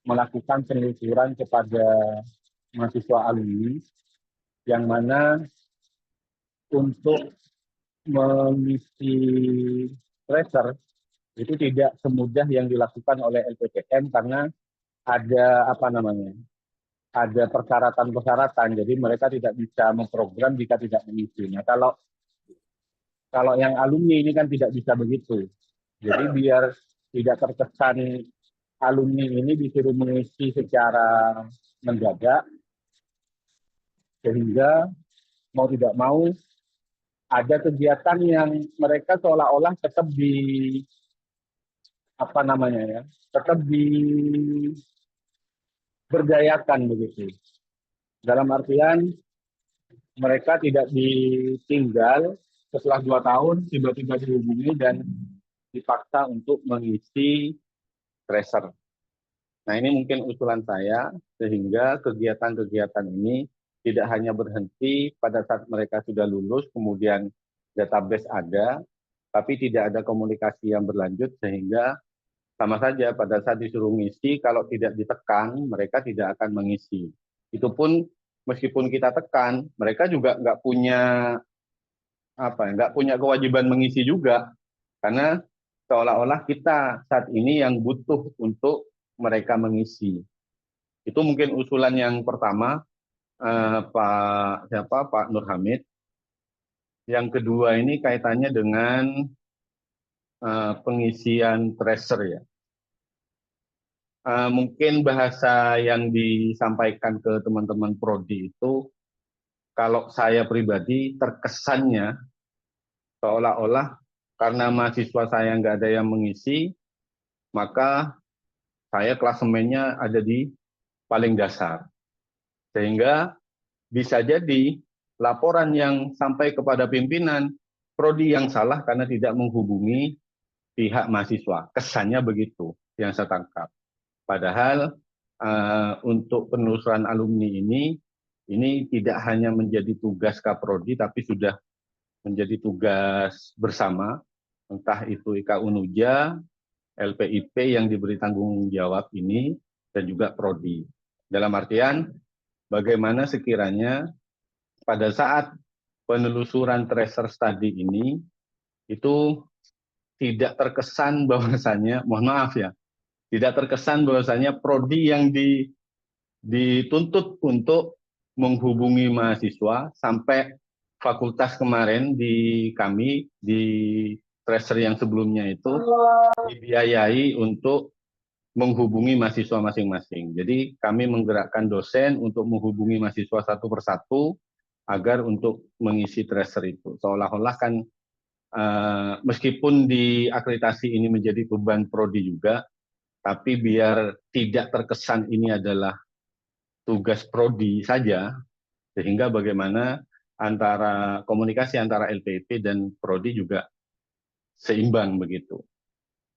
melakukan penelusuran kepada mahasiswa alumni, yang mana untuk mengisi tracer itu tidak semudah yang dilakukan oleh LPPM karena ada ada persyaratan-persyaratan, jadi mereka tidak bisa memprogram jika tidak mengisi. Nah, kalau yang alumni ini kan tidak bisa begitu. Jadi biar tidak terkesan alumni ini disuruh mengisi secara mendadak, sehingga mau tidak mau ada kegiatan yang mereka seolah-olah tetap tetap diberdayakan begitu. Dalam artian mereka tidak ditinggal setelah 2 tahun tiba-tiba dihubungi dan dipaksa untuk mengisi tracer. Nah, ini mungkin usulan saya sehingga kegiatan-kegiatan ini tidak hanya berhenti pada saat mereka sudah lulus kemudian database ada, tapi tidak ada komunikasi yang berlanjut sehingga sama saja pada saat disuruh mengisi, kalau tidak ditekan, mereka tidak akan mengisi. Itu pun meskipun kita tekan, mereka juga nggak punya kewajiban mengisi juga, karena seolah-olah kita saat ini yang butuh untuk mereka mengisi. Itu mungkin usulan yang pertama, Pak Nur Hamid. Yang kedua ini kaitannya dengan pengisian tracer ya. Mungkin bahasa yang disampaikan ke teman-teman Prodi itu, kalau saya pribadi terkesannya seolah-olah karena mahasiswa saya nggak ada yang mengisi, maka saya klasemennya ada di paling dasar. Sehingga bisa jadi laporan yang sampai kepada pimpinan Prodi yang salah karena tidak menghubungi pihak mahasiswa. Kesannya begitu yang saya tangkap. Padahal untuk penelusuran alumni ini tidak hanya menjadi tugas Kaprodi, tapi sudah menjadi tugas bersama, entah itu IKA Unuja, LPIP yang diberi tanggung jawab ini, dan juga Prodi. Dalam artian, bagaimana sekiranya pada saat penelusuran tracer study ini, itu tidak terkesan bahwasanya, mohon maaf ya, tidak terkesan bahwasanya Prodi yang dituntut untuk menghubungi mahasiswa sampai fakultas kemarin di kami, di tracer yang sebelumnya itu, dibiayai untuk menghubungi mahasiswa masing-masing. Jadi kami menggerakkan dosen untuk menghubungi mahasiswa satu persatu agar untuk mengisi tracer itu. Seolah-olah kan meskipun di akreditasi ini menjadi beban prodi juga, tapi biar tidak terkesan ini adalah tugas prodi saja, sehingga bagaimana antara komunikasi antara LPIP dan prodi juga seimbang begitu.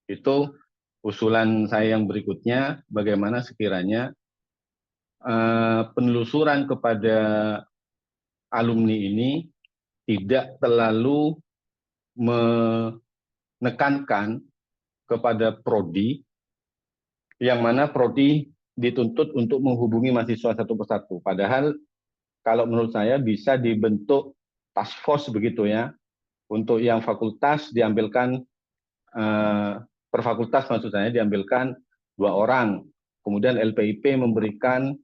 Itu usulan saya yang berikutnya, bagaimana sekiranya penelusuran kepada alumni ini tidak terlalu menekankan kepada prodi, yang mana prodi dituntut untuk menghubungi mahasiswa satu persatu. Padahal kalau menurut saya bisa dibentuk task force begitu ya, untuk yang fakultas diambilkan per fakultas maksud saya diambilkan 2 orang, kemudian LPIP memberikan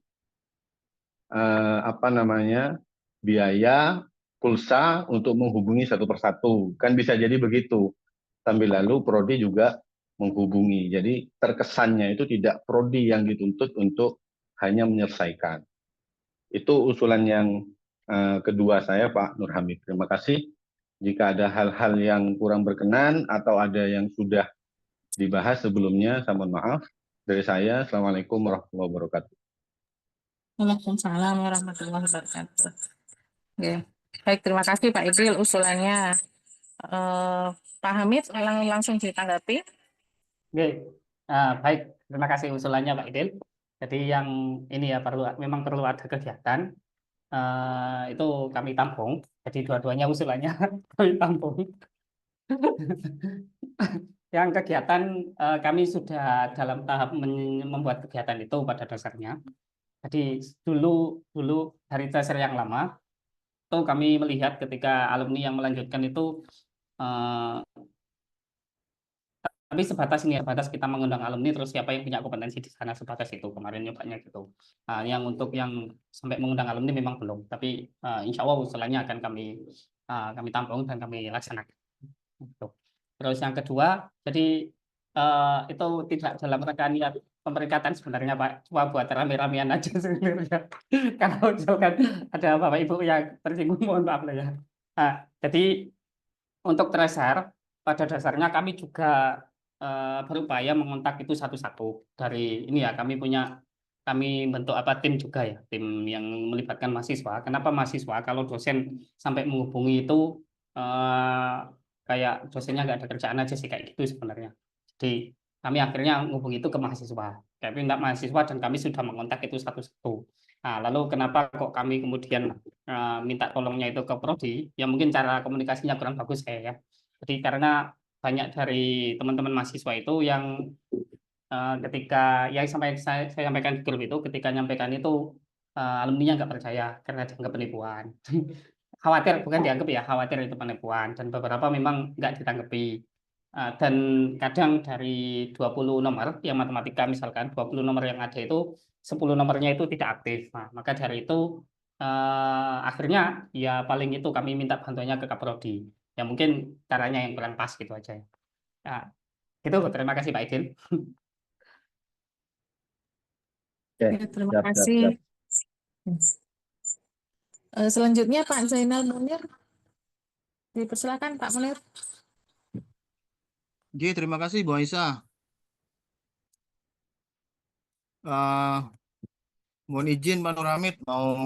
biaya pulsa untuk menghubungi satu persatu, kan bisa jadi begitu. Sambil lalu prodi juga menghubungi. Jadi terkesannya itu tidak prodi yang dituntut untuk hanya menyelesaikan. Itu usulan yang kedua saya, Pak Nur Hamid. Terima kasih. Jika ada hal-hal yang kurang berkenan atau ada yang sudah dibahas sebelumnya, saya mohon maaf. Dari saya, Assalamualaikum warahmatullahi wabarakatuh. Waalaikumsalam warahmatullahi wabarakatuh. Oke. Baik, terima kasih Pak Idil usulannya. Pak Hamid langsung ditanggapi. Oke, baik. Terima kasih usulannya Pak Idil. Jadi yang ini ya memang perlu ada kegiatan. Itu kami tampung. Jadi dua-duanya usulannya kami tampung. Yang kegiatan kami sudah dalam tahap membuat kegiatan itu pada dasarnya. Jadi dulu dari tracer yang lama itu kami melihat ketika alumni yang melanjutkan itu tapi sebatas ini ya, sebatas kita mengundang alumni terus siapa yang punya kompetensi di sana, sebatas itu kemarin nyobanya gitu. Yang untuk yang sampai mengundang alumni memang belum, tapi insya Allah usulannya akan kami tampung dan kami laksanakan. Gitu. Terus yang kedua, jadi itu tidak dalam rangka niat pemeringkatan sebenarnya Pak, cuma buat rame-ramean aja sebenarnya. Kalau misalkan ada Bapak Ibu yang tersinggung, mohon maaf lah ya. Jadi untuk tracer pada dasarnya kami juga berupaya mengontak itu satu-satu dari ini ya, kami bentuk tim juga ya, tim yang melibatkan mahasiswa. Kenapa mahasiswa? Kalau dosen sampai menghubungi itu kayak dosennya nggak ada kerjaan aja sih kayak gitu sebenarnya. Jadi kami akhirnya menghubungi itu ke mahasiswa, kayak minta mahasiswa dan kami sudah mengontak itu satu-satu. Lalu kenapa kok kami kemudian minta tolongnya itu ke prodi? Ya mungkin cara komunikasinya kurang bagus ya. Jadi karena banyak dari teman-teman mahasiswa itu yang ketika yang saya sampaikan di grup itu, ketika nyampaikan itu alumninya nggak percaya karena dianggap penipuan. Khawatir, bukan dianggap ya, khawatir itu penipuan, dan beberapa memang nggak ditanggapi. Dan kadang dari 20 nomor yang matematika misalkan 20 nomor yang ada itu 10 nomornya itu tidak aktif. Maka dari itu akhirnya ya paling itu kami minta bantuannya ke Kaprodi. Ya mungkin caranya yang kurang pas gitu aja. Gitu, terima kasih Pak Idil. Ya, terima kasih. Selanjutnya Pak Zainal Munir. Dipersilakan Pak Munir. Oke, terima kasih Bu Aisyah. Mohon izin Pak Nur Hamid mau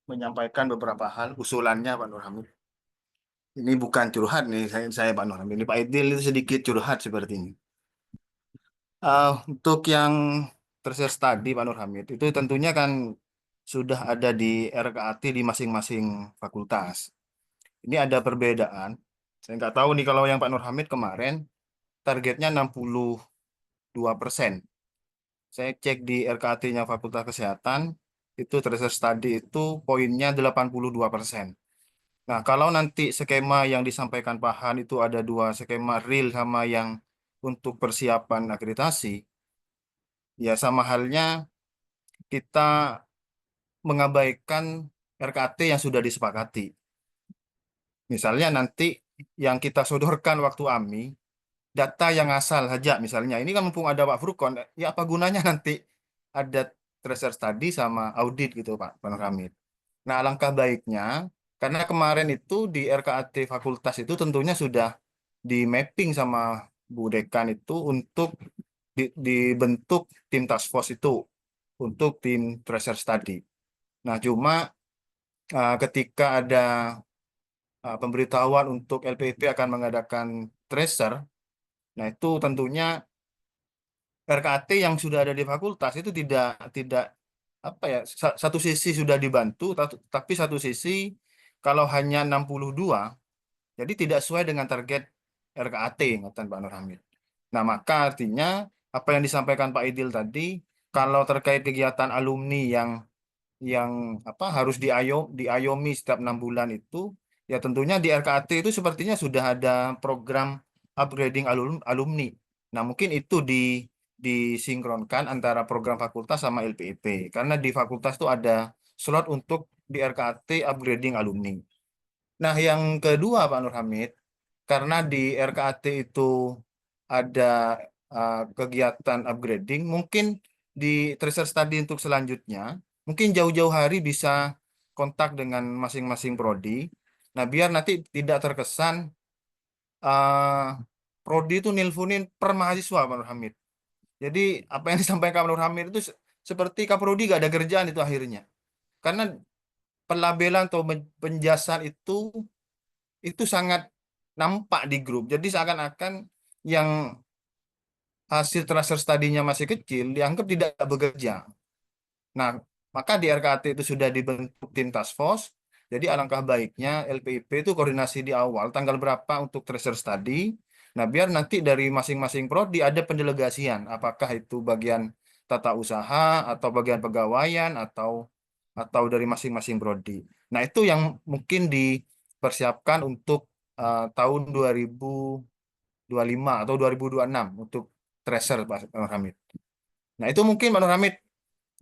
menyampaikan beberapa hal usulannya Pak Nur Hamid. Ini bukan curhat nih saya Pak Nur Hamid. Ini Pak Idil itu sedikit curhat sepertinya. Untuk yang research tadi Pak Nur Hamid itu tentunya kan sudah ada di RKAT di masing-masing fakultas. Ini ada perbedaan. Saya nggak tahu nih kalau yang Pak Nur Hamid kemarin targetnya 62%. Saya cek di RKAT-nya Fakultas Kesehatan, itu research study itu poinnya 82%. Nah, kalau nanti skema yang disampaikan Pak Han itu ada dua skema real sama yang untuk persiapan akreditasi, ya sama halnya kita mengabaikan RKT yang sudah disepakati. Misalnya nanti yang kita sodorkan waktu AMI, data yang asal saja misalnya. Ini kan mumpung ada Pak Furkon, ya apa gunanya nanti ada research study sama audit gitu Pak Nur Hamid. Nah, alangkah baiknya, karena kemarin itu di RKAT fakultas itu tentunya sudah di mapping sama Bu Dekan itu untuk dibentuk tim task force itu untuk tim research study. Nah, cuma ketika ada pemberitahuan untuk LPIP akan mengadakan tracer, nah itu tentunya RKAT yang sudah ada di fakultas itu tidak apa ya, satu sisi sudah dibantu, tapi satu sisi kalau hanya 62, jadi tidak sesuai dengan target RKAT, ngatan Pak Nur Hamid. Nah, maka artinya apa yang disampaikan Pak Idil tadi, kalau terkait kegiatan alumni yang apa harus diayomi setiap 6 bulan itu, ya tentunya di RKAT itu sepertinya sudah ada program upgrading alumni. Nah, mungkin itu disinkronkan antara program fakultas sama LPIP, karena di fakultas itu ada slot untuk di RKAT upgrading alumni. Nah, yang kedua Pak Nur Hamid, karena di RKAT itu ada kegiatan upgrading, mungkin di research study untuk selanjutnya, mungkin jauh-jauh hari bisa kontak dengan masing-masing prodi. Nah, biar nanti tidak terkesan prodi itu nilfunin per mahasiswa Pak Nur Hamid. Jadi apa yang disampaikan Pak Nur Hamid itu seperti kaprodi gak ada kerjaan itu akhirnya. Karena pelabelan atau penjelasan itu sangat nampak di grup. Jadi seakan-akan yang hasil transfer studinya masih kecil dianggap tidak bekerja. Nah, maka di RKAT itu sudah dibentuk tim task force. Jadi alangkah baiknya LPIP itu koordinasi di awal tanggal berapa untuk tracer study. Nah, biar nanti dari masing-masing prodi ada pendelegasian, apakah itu bagian tata usaha atau bagian pegawaian atau dari masing-masing prodi. Nah, itu yang mungkin dipersiapkan untuk tahun 2025 atau 2026 untuk tracer Pak Nur Hamid. Nah, itu mungkin Pak Nur Hamid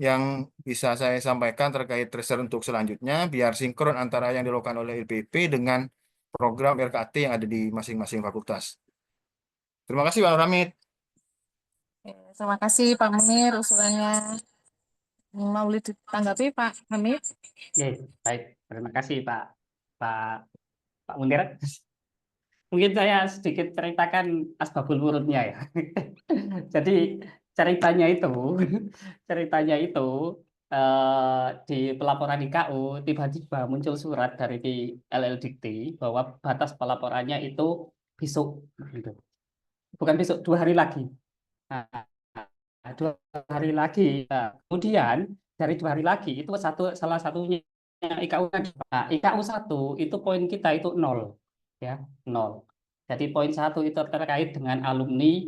yang bisa saya sampaikan terkait tracer untuk selanjutnya, biar sinkron antara yang dilakukan oleh LPIP dengan program RKAT yang ada di masing-masing fakultas. Terima kasih Pak Nur Hamid. Terima kasih Pak Munir usulannya. Mau ditanggapi Pak Hamid? Oke, baik. Terima kasih Pak Munir. Mungkin saya sedikit ceritakan asbabul wurudnya ya. Jadi ceritanya itu di pelaporan IKU tiba-tiba muncul surat dari LLDikti bahwa batas pelaporannya itu besok, gitu. Bukan besok, 2 hari lagi. Nah, 2 hari lagi. Nah, kemudian dari 2 hari lagi itu salah satunya IKU. Nah, IKU 1 itu poin kita itu 0, ya 0. Jadi poin 1 itu terkait dengan alumni,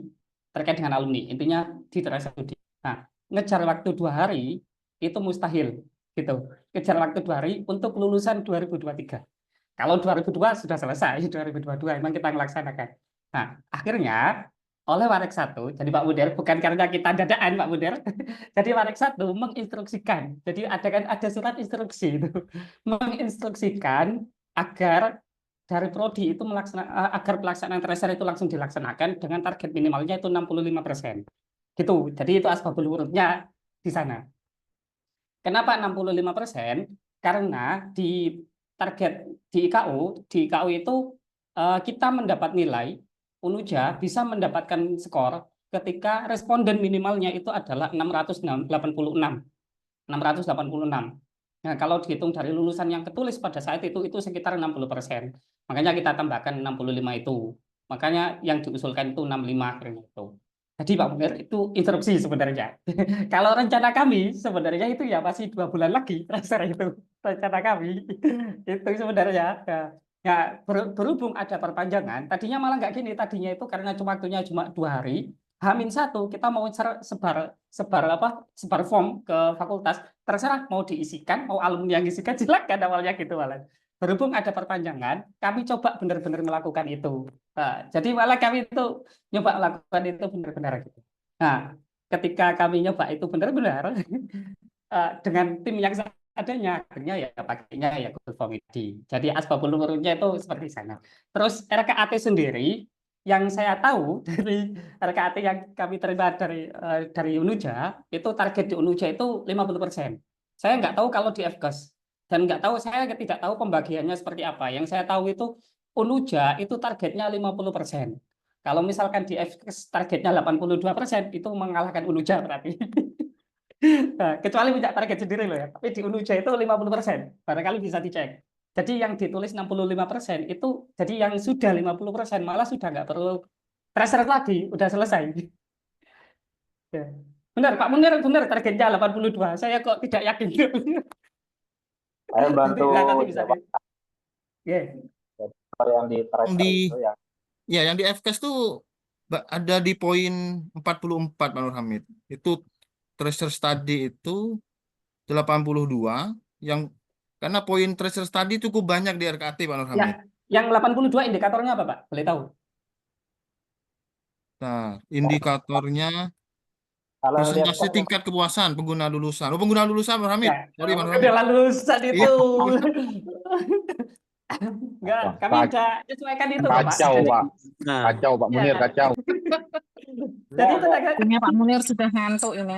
intinya di tracer studi. Nah, ngejar waktu 2 hari itu mustahil, gitu. Ngejar waktu 2 hari untuk lulusan 2023. Kalau 2002 sudah selesai, 2022 memang kita melaksanakan. Nah, akhirnya oleh Warek 1, jadi Pak Buder, bukan karena kita dadaan Pak Buder, jadi Warek 1 menginstruksikan, jadi ada surat instruksi itu, menginstruksikan agar dari prodi itu agar pelaksanaan tracer itu langsung dilaksanakan dengan target minimalnya itu 65%. Gitu. Jadi itu asbabul wurudnya di sana. Kenapa 65%? Karena di target di IKU itu kita mendapat nilai UNUJA bisa mendapatkan skor ketika responden minimalnya itu adalah 686. Nah, kalau dihitung dari lulusan yang ketulis pada saat itu sekitar 60%. Makanya kita tambahkan 65 itu. Makanya yang diusulkan itu 65 akhirnya itu. Jadi Pak Munir itu interupsi sebenarnya. Kalau rencana kami sebenarnya itu ya masih 2 bulan lagi transfer itu rencana kami itu sebenarnya. Ya, berhubung ada perpanjangan, tadinya malah nggak gini. Tadinya itu karena waktunya cuma 2 hari. H-1 kita mau sebar form ke fakultas, terserah mau diisikan, mau alumni yang isikan silakan awalnya gitu malah. Berhubung ada perpanjangan, kami coba benar-benar melakukan itu. Nah, jadi malah kami itu nyoba lakukan itu benar-benar gitu. Nah, ketika kami nyoba itu benar-benar dengan tim yang seadanya, akhirnya ya pakainya ya Google Form ini. Jadi asbabul nurunnya itu seperti sana. Terus RKAT sendiri yang saya tahu dari RKAT yang kami terima dari Unuja, itu target di Unuja itu 50%. Saya nggak tahu kalau di FKes. Dan nggak tahu, saya tidak tahu pembagiannya seperti apa. Yang saya tahu itu Unuja itu targetnya 50%. Kalau misalkan di FKes targetnya 82%, itu mengalahkan Unuja berarti. Nah, kecuali punya target sendiri loh ya. Tapi di Unuja itu 50%. Barangkali bisa dicek. Jadi yang ditulis 65% itu, jadi yang sudah 50% malah sudah nggak perlu tracer lagi, udah selesai. Ya. Benar, Pak Munir, benar targetnya 82. Saya kok tidak yakin. Saya bantu Nanti bisa jawab. Yeah. Kalau yang di tracer itu yang Ya, yang di FKes tuh ada di poin 44 Pak Nur Hamid. Itu tracer study itu 82 yang karena poin tracer study cukup banyak di RKAT Pak Nur Hamid. Yang 82 indikatornya apa, Pak? Boleh tahu? Nah, indikatornya kalau yang lihat presentasi tingkat kepuasan pengguna lulusan. Oh, pengguna lulusan Pak Nur Hamid. Ya, Sorry Pak Nur udah Hamid. lulusan itu. Iya. Enggak, kami udah sesuaikan itu, Pak. Kacau, Jadi, Pak. Kacau, Pak Munir, Ya. kacau. Jadi itu Punya Pak Munir sudah ngantuk ini.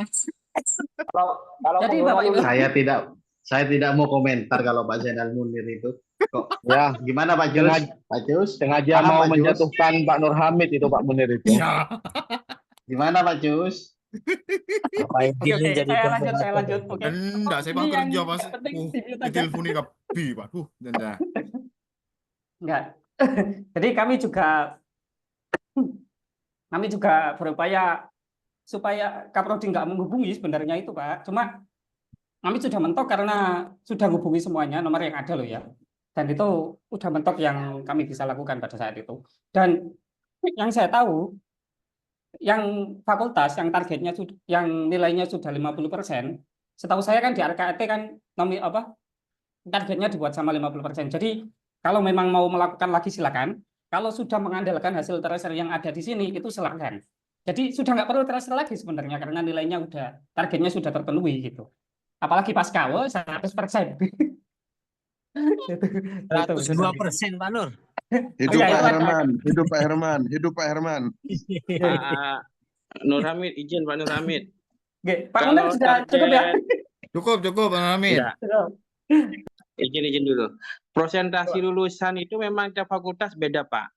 kalau Jadi pengguna Bapak Ibu, lulusan Saya tidak mau komentar kalau Pak Zainal Munir itu. Kok ya gimana Pak Jus? Pak Jus Sengaja paham, mau Pak Jus? menjatuhkan Pak Nur Hamid itu Pak Munir itu. Iya. Gimana Pak Jus? Oke, saya lanjut. Oke. Enggak, saya Ini bang yang kerja pas. nggak penting Oh, di-mute aja. diteleponin kapi, Pak. Denda. Enggak. Jadi kami juga berupaya supaya Kaprodi nggak menghubungi sebenarnya itu, Pak. Cuma kami sudah mentok karena sudah hubungi semuanya nomor yang ada loh ya. Dan itu udah mentok yang kami bisa lakukan pada saat itu. Dan yang saya tahu, yang fakultas yang targetnya yang nilainya sudah 50%, setahu saya kan di RKAT kan targetnya dibuat sama 50%. Jadi kalau memang mau melakukan lagi silakan. Kalau sudah mengandalkan hasil tracer yang ada di sini itu silakan. Jadi sudah nggak perlu tracer lagi sebenarnya karena nilainya targetnya sudah terpenuhi gitu. Apalagi pas KW 100%. 102% Pak Nur. Hidup Ya, Pak itu Herman, hidup Pak Herman, hidup Pak Herman. Nur Hamid, izin Pak Nur Hamid. Oke, Pak Munir sudah cukup ya? Cukup, Pak Nur Hamid. Ya, izin dulu. Presentasi lulusan itu memang tiap fakultas beda, Pak.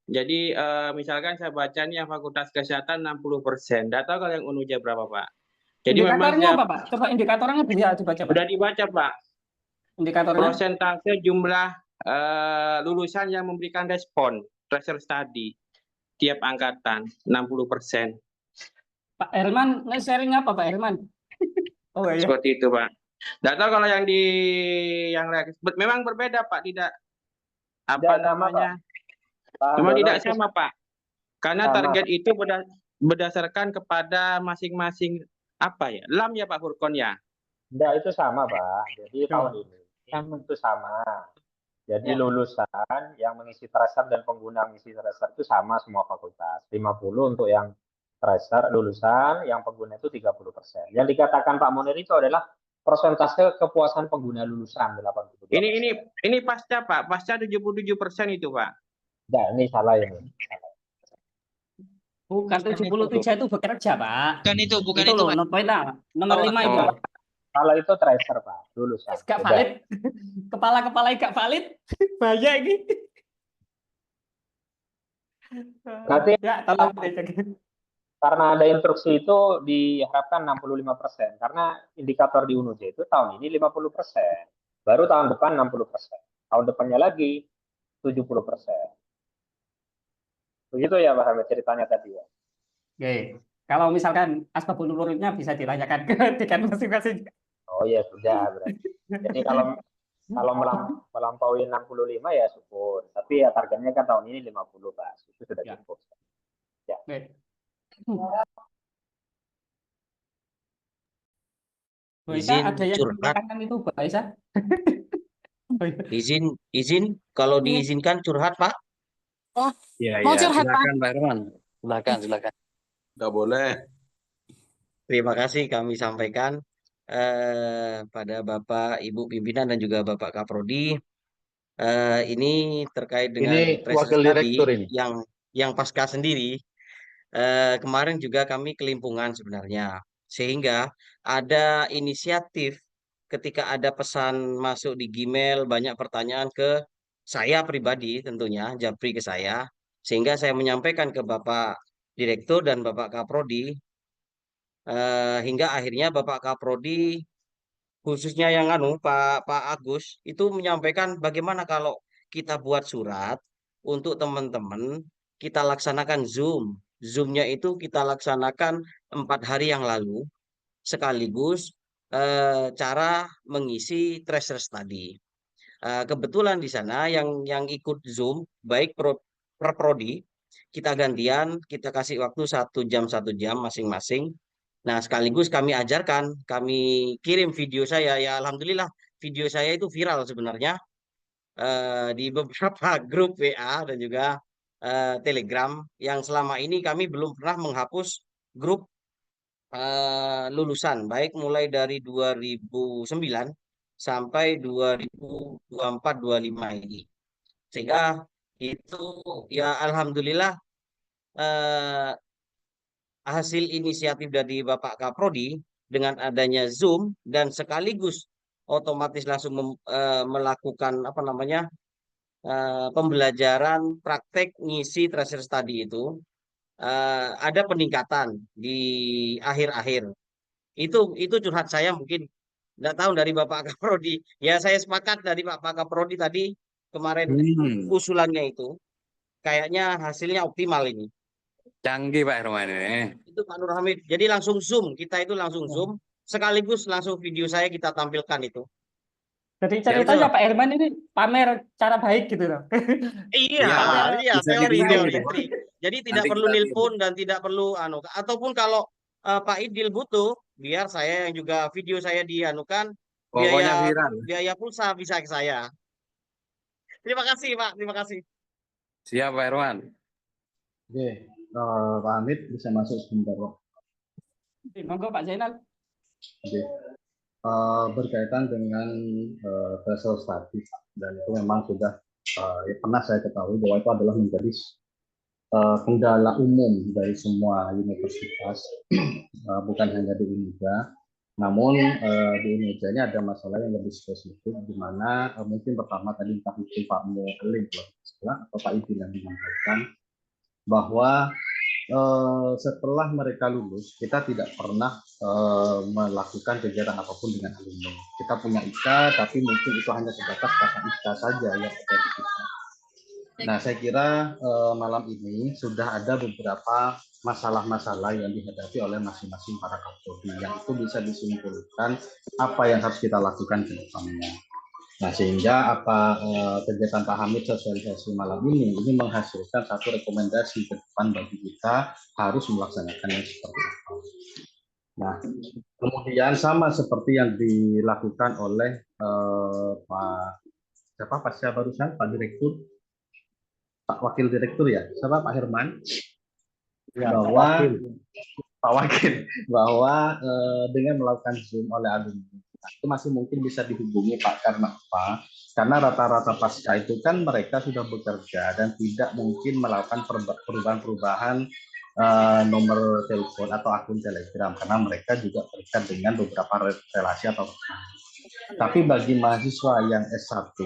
Jadi misalkan saya baca nih yang Fakultas Kesehatan 60%. Nggak tahu kalau yang Unuja berapa, Pak. Jadi Indikatornya memang apa, Pak? Coba indikatornya bisa dibaca, Pak. sudah dibaca, Pak. Indikatornya. Persentase jumlah lulusan yang memberikan respon tracer study tiap angkatan 60%. Pak Herman, sharing apa, Pak Herman? Oh iya. Seperti itu, Pak. Nggak tahu kalau yang memang berbeda, Pak. Tidak namanya. Memang tidak sama, Pak. Karena target itu berdasarkan kepada masing-masing LAM ya Pak Furkon ya? Tidak, itu sama, Pak. Jadi tahun ini itu sama. Jadi lulusan yang mengisi tracer dan pengguna mengisi tracer itu sama semua fakultas. 50 untuk yang tracer lulusan, yang pengguna itu 30%. Yang dikatakan Pak Munir itu adalah persentase kepuasan pengguna lulusan 82%. Ini pasca, Pak. Pasca 77% itu, Pak. Nah, ini salah ini. Bukan 77 itu bekerja, Pak. Bukan itu loh, nomor 5 itu. Kalau itu tracer, Pak, lulusan. Gak valid. Kepala-kepala gak valid. Bahaya ini. Nanti ya, tolong dicek. karena ada instruksi itu diharapkan 65%, karena indikator di UNUJ itu tahun ini 50%, baru tahun depan 60%, tahun depannya lagi 70%. Begitu ya Pak Hamid ceritanya tadi ya. Oke. Kalau misalkan asbabun nuzulnya bisa ditanyakan ke dekan masing-masing. Oh ya sudah berarti. Jadi kalau melampaui 65 ya syukur. Tapi ya targetnya kan tahun ini 50 Pak. Itu sudah Ya. cukup. Ya. Baik. Bu Isa, Izin ada yang curhat. ditanyakan itu Bu Isa? Izin kalau diizinkan curhat, Pak. Oh, Iya, mau iya. curhat, Pak? Silakan, Pak Herman. Silakan. Nggak boleh. Terima kasih kami sampaikan pada Bapak, Ibu pimpinan dan juga Bapak Kaprodi. Ini terkait dengan Ini tracer wakil study direktur ini. yang pasca sendiri. Kemarin juga kami kelimpungan sebenarnya, sehingga ada inisiatif ketika ada pesan masuk di Gmail, banyak pertanyaan ke saya pribadi tentunya, japri ke saya, sehingga saya menyampaikan ke Bapak Direktur dan Bapak Kaprodi, hingga akhirnya Bapak Kaprodi khususnya yang Pak Agus itu menyampaikan bagaimana kalau kita buat surat untuk teman-teman, kita laksanakan Zoom-nya itu kita laksanakan 4 hari yang lalu sekaligus cara mengisi tracer study. Kebetulan di sana yang ikut Zoom baik per prodi, kita gantian, kita kasih waktu 1 jam masing-masing. Nah, sekaligus kami ajarkan, kami kirim video saya. Ya, alhamdulillah video saya itu viral sebenarnya di beberapa grup WA dan juga Telegram, yang selama ini kami belum pernah menghapus grup lulusan, baik mulai dari 2009 sampai 2024-25 ini. Sehingga itu ya alhamdulillah hasil inisiatif dari Bapak Kaprodi dengan adanya Zoom dan sekaligus otomatis langsung melakukan pembelajaran praktek ngisi tracer study itu ada peningkatan di akhir-akhir. Itu curhat saya, mungkin nggak tahu dari Bapak Kaprodi. Ya saya sepakat dari Bapak Kaprodi tadi kemarin usulannya itu kayaknya hasilnya optimal ini. Canggih Pak Herman ini. Itu Pak Nur Hamid. Jadi langsung Zoom, kita itu langsung Zoom, sekaligus langsung video saya kita tampilkan itu. Jadi Ya, ceritanya betul. Pak Herman ini pamer cara baik gitu loh. Iya, bisa teori, ditiru teori, ya. trik. Jadi tidak Nanti perlu kita nilpun dan tidak perlu ataupun kalau Pak Idil butuh, biar saya yang juga video saya dianukan, pokoknya viral. biaya pulsa bisa ke saya. Terima kasih Pak, terima kasih. Siap Pak Herman. Oke, Pak Hamid bisa masuk sebentar, Pak. Monggo Pak Zainal. Oke. Berkaitan dengan tracer study, dan itu memang sudah pernah saya ketahui bahwa itu adalah menjadi kendala umum dari semua universitas, bukan hanya di Indonesia. Namun di Indonesia ini ada masalah yang lebih spesifik, di mana mungkin pertama tadi entah itu Pak Mu'alim atau Pak Idil yang menyampaikan bahwa setelah mereka lulus, kita tidak pernah melakukan kegiatan apapun dengan alumni. Kita punya IKA, tapi mungkin itu hanya sebatas kata IKA saja yang ada di kita. Nah, saya kira malam ini sudah ada beberapa masalah-masalah yang dihadapi oleh masing-masing para kaprodi, yang itu bisa disimpulkan apa yang harus kita lakukan ke depannya. Nah, sehingga kegiatan Pak Hamid sosialisasi malam ini menghasilkan satu rekomendasi ke depan bagi kita harus melaksanakan yang seperti apa. Nah, kemudian sama seperti yang dilakukan oleh Pak Direktur, Pak Wakil Direktur ya, siapa Pak Herman, Ya, Pak Wakil, bahwa dengan melakukan Zoom oleh alumni itu masih mungkin bisa dihubungi Pak, karena apa? Karena rata-rata pasca itu kan mereka sudah bekerja dan tidak mungkin melakukan perubahan nomor telepon atau akun Telegram, karena mereka juga terikat dengan beberapa relasi atau Tapi bagi mahasiswa yang S1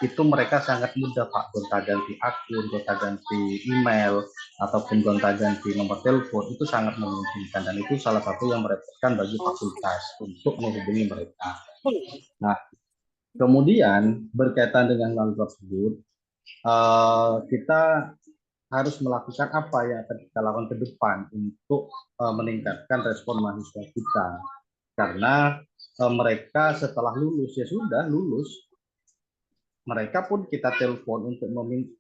itu mereka sangat mudah Pak, gonta-ganti akun, gonta-ganti email ataupun gonta-ganti nomor telepon itu sangat memungkinkan, dan itu salah satu yang merepotkan bagi fakultas untuk menghubungi mereka. Nah, kemudian berkaitan dengan hal tersebut, kita harus melakukan apa yang akan kita lakukan ke depan untuk meningkatkan respon mahasiswa kita. Karena mereka setelah lulus, ya sudah lulus, mereka pun kita telepon untuk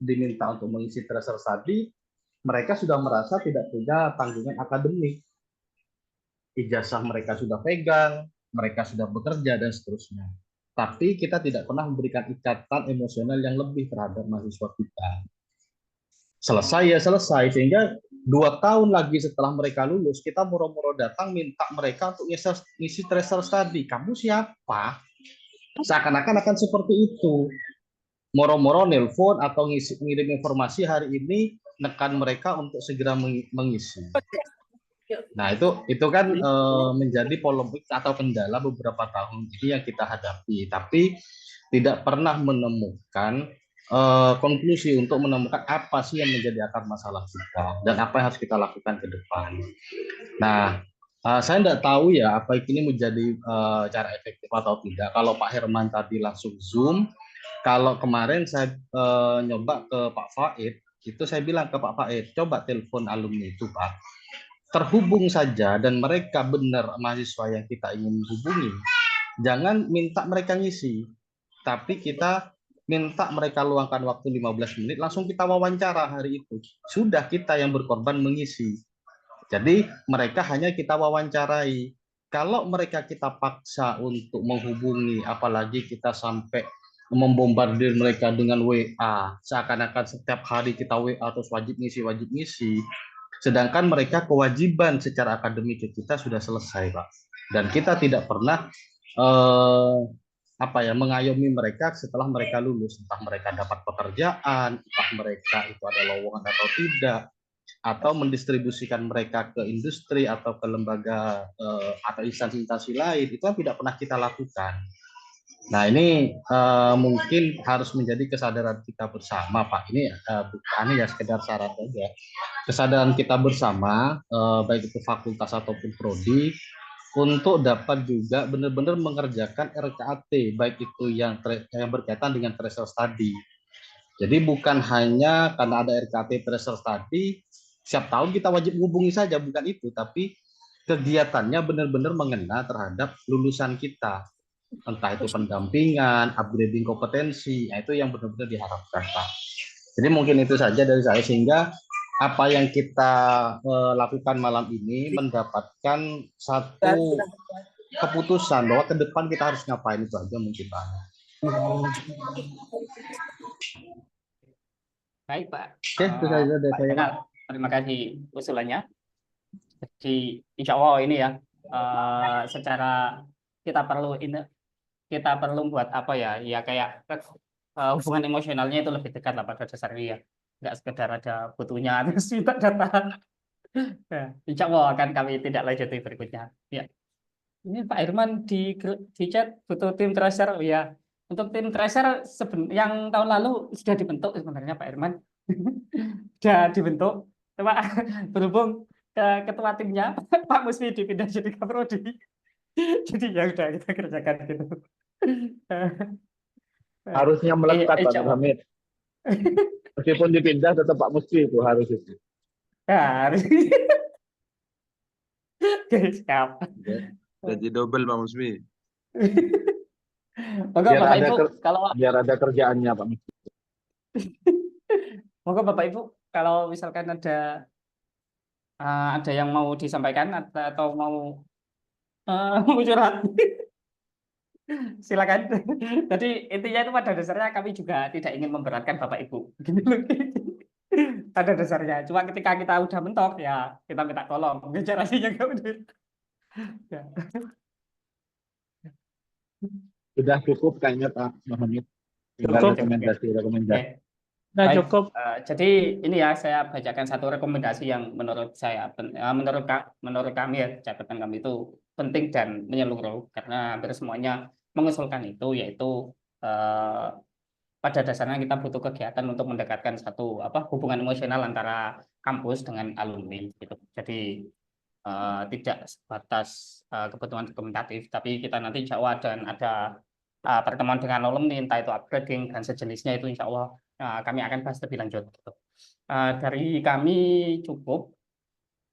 diminta untuk mengisi tracer study, mereka sudah merasa tidak punya tanggungan akademik. Ijazah mereka sudah pegang, mereka sudah bekerja, dan seterusnya. Tapi kita tidak pernah memberikan ikatan emosional yang lebih terhadap mahasiswa kita. Selesai ya selesai, sehingga 2 tahun lagi setelah mereka lulus, kita moro-moro datang minta mereka untuk ngisi tracer study. Kamu siapa? Seakan-akan akan seperti itu. Moro-moro nelpon atau ngirim informasi hari ini, nekan mereka untuk segera mengisi. Nah, itu kan menjadi polemik atau kendala beberapa tahun ini yang kita hadapi, tapi tidak pernah menemukan konklusi untuk menemukan apa sih yang menjadi akar masalah kita dan apa yang harus kita lakukan ke depan. Nah, saya tidak tahu ya apa ini menjadi cara efektif atau tidak. Kalau Pak Herman tadi langsung Zoom, kalau kemarin saya nyoba ke Pak Faid, itu saya bilang ke Pak Faid, coba telepon alumni itu Pak, terhubung saja dan mereka benar mahasiswa yang kita ingin hubungi, jangan minta mereka ngisi, tapi kita minta mereka luangkan waktu 15 menit, langsung kita wawancara hari itu. Sudah kita yang berkorban mengisi. Jadi mereka hanya kita wawancarai. Kalau mereka kita paksa untuk menghubungi, apalagi kita sampai membombardir mereka dengan WA, seakan-akan setiap hari kita WA terus wajib ngisi, sedangkan mereka kewajiban secara akademik kita sudah selesai, Pak. Dan kita tidak pernah mengayomi mereka setelah mereka lulus, entah mereka dapat pekerjaan, entah mereka itu ada lowongan atau tidak, atau mendistribusikan mereka ke industri atau ke lembaga atau instansi-instansi lain, itu tidak pernah kita lakukan. Nah, ini mungkin harus menjadi kesadaran kita bersama, Pak. Ini bukan ya sekedar saran saja. Kesadaran kita bersama, baik itu fakultas ataupun prodi, untuk dapat juga benar-benar mengerjakan RKAT, baik itu yang berkaitan dengan tracer study. Jadi bukan hanya karena ada RKAT tracer study, setiap tahun kita wajib menghubungi saja, bukan itu, tapi kegiatannya benar-benar mengena terhadap lulusan kita. Entah itu pendampingan, upgrading kompetensi, itu yang benar-benar diharapkan, Pak. Jadi mungkin itu saja dari saya, sehingga apa yang kita lakukan malam ini mendapatkan satu keputusan bahwa ke depan kita harus ngapain, itu aja mungkin, Pak. Baik, Pak. Oke, itu saja dari saya, Pak. Terima kasih usulannya. Jadi insya Allah ini ya, secara kita perlu buat apa ya, kayak hubungan emosionalnya itu lebih dekat lah pada dasarnya ya. Nggak sekedar ada butuhnya terus minta data. Ya, insya Allah akan kami tidak lanjuti berikutnya. Ya. Ini Pak Herman di chat butuh tim tracer. Ya, untuk tim tracer yang tahun lalu sudah dibentuk sebenarnya Pak Herman. Sudah dibentuk. Coba berhubung ketua timnya Pak Musfi dipindah jadi kaprodi. Jadi ya udah kita kerjakan gitu. Harusnya melekat Pak Hamid. Meskipun dipindah tetap Pak Musfi itu harus itu. Harus. Oke, siap. Jadi double Pak Musmi. Moga Bapak Ibu kalau biar ada kerjaannya Pak Musfi. Moga Bapak Ibu kalau misalkan ada yang mau disampaikan atau mau curhat. Silakan. Jadi intinya itu pada dasarnya kami juga tidak ingin memberatkan Bapak Ibu. Pada dasarnya. Cuma ketika kita udah mentok ya kita minta tolong. Caranya nggak benar. Ya. Sudah cukup kayaknya Pak Muhammad. Tinggal rekomendasi. Nah, cukup. Jadi ini ya saya bacakan satu rekomendasi yang menurut saya, menurut kami ya, catatan kami itu penting dan menyeluruh karena hampir semuanya mengusulkan itu, yaitu pada dasarnya kita butuh kegiatan untuk mendekatkan satu hubungan emosional antara kampus dengan alumni gitu. Jadi tidak sebatas kebutuhan dokumentatif, tapi kita nanti insya Allah ada pertemuan dengan alumni, entah itu upgrading dan sejenisnya, itu insya Allah kami akan bahas lebih lanjut gitu. Dari kami cukup.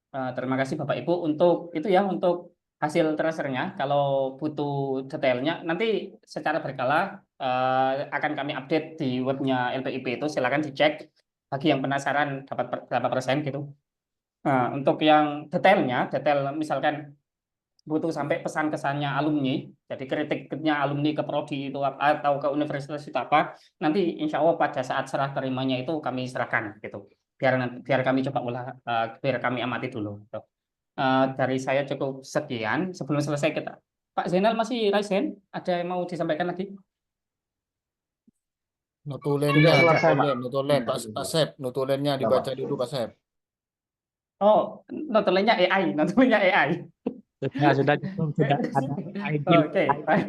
Terima kasih Bapak Ibu untuk itu ya, untuk hasil tracernya. Kalau butuh detailnya nanti secara berkala akan kami update di webnya LPIP, itu silakan dicek bagi yang penasaran dapat berapa persen gitu. Untuk yang detail misalkan butuh sampai pesan kesannya alumni, jadi kritiknya alumni ke prodi itu atau ke universitas itu apa, nanti insya Allah pada saat serah terimanya itu kami serahkan gitu, biar kami coba biar kami amati dulu gitu. Dari saya cukup sekian. Sebelum selesai Pak Zainal masih raise hand, ada yang mau disampaikan lagi? Notulennya, Sudah selesai, Pak. notulen Pak Sep, notulennya dibaca dulu Pak Sep. Oh, notulennya AI. Sudah cukup, sudah ada ideal. Oke, baik.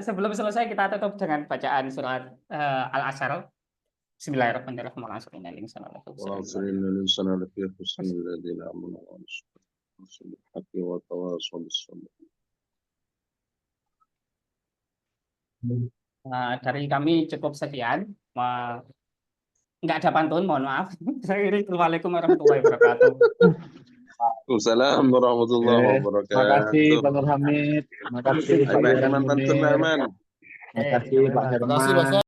Sebelum selesai kita tutup dengan bacaan surat Al-Asr. Bismillahirrahmanirrahim. والعصر إن الإنسان لفي خسر الذين آمنوا وتواصوا بالحق وتواصوا بالصبر. Dari kami cukup sekian. Nggak ada pantun, mohon maaf. Assalamualaikum warahmatullahi wabarakatuh. Waalaikumsalam warahmatullahi Terima wabarakatuh. kasih Pak Nur Hamid. Terima kasih Pak Baik, Yoran mantan Munir. turnamen. Terima kasih Pak Terima kasih Pak Herman. Sep.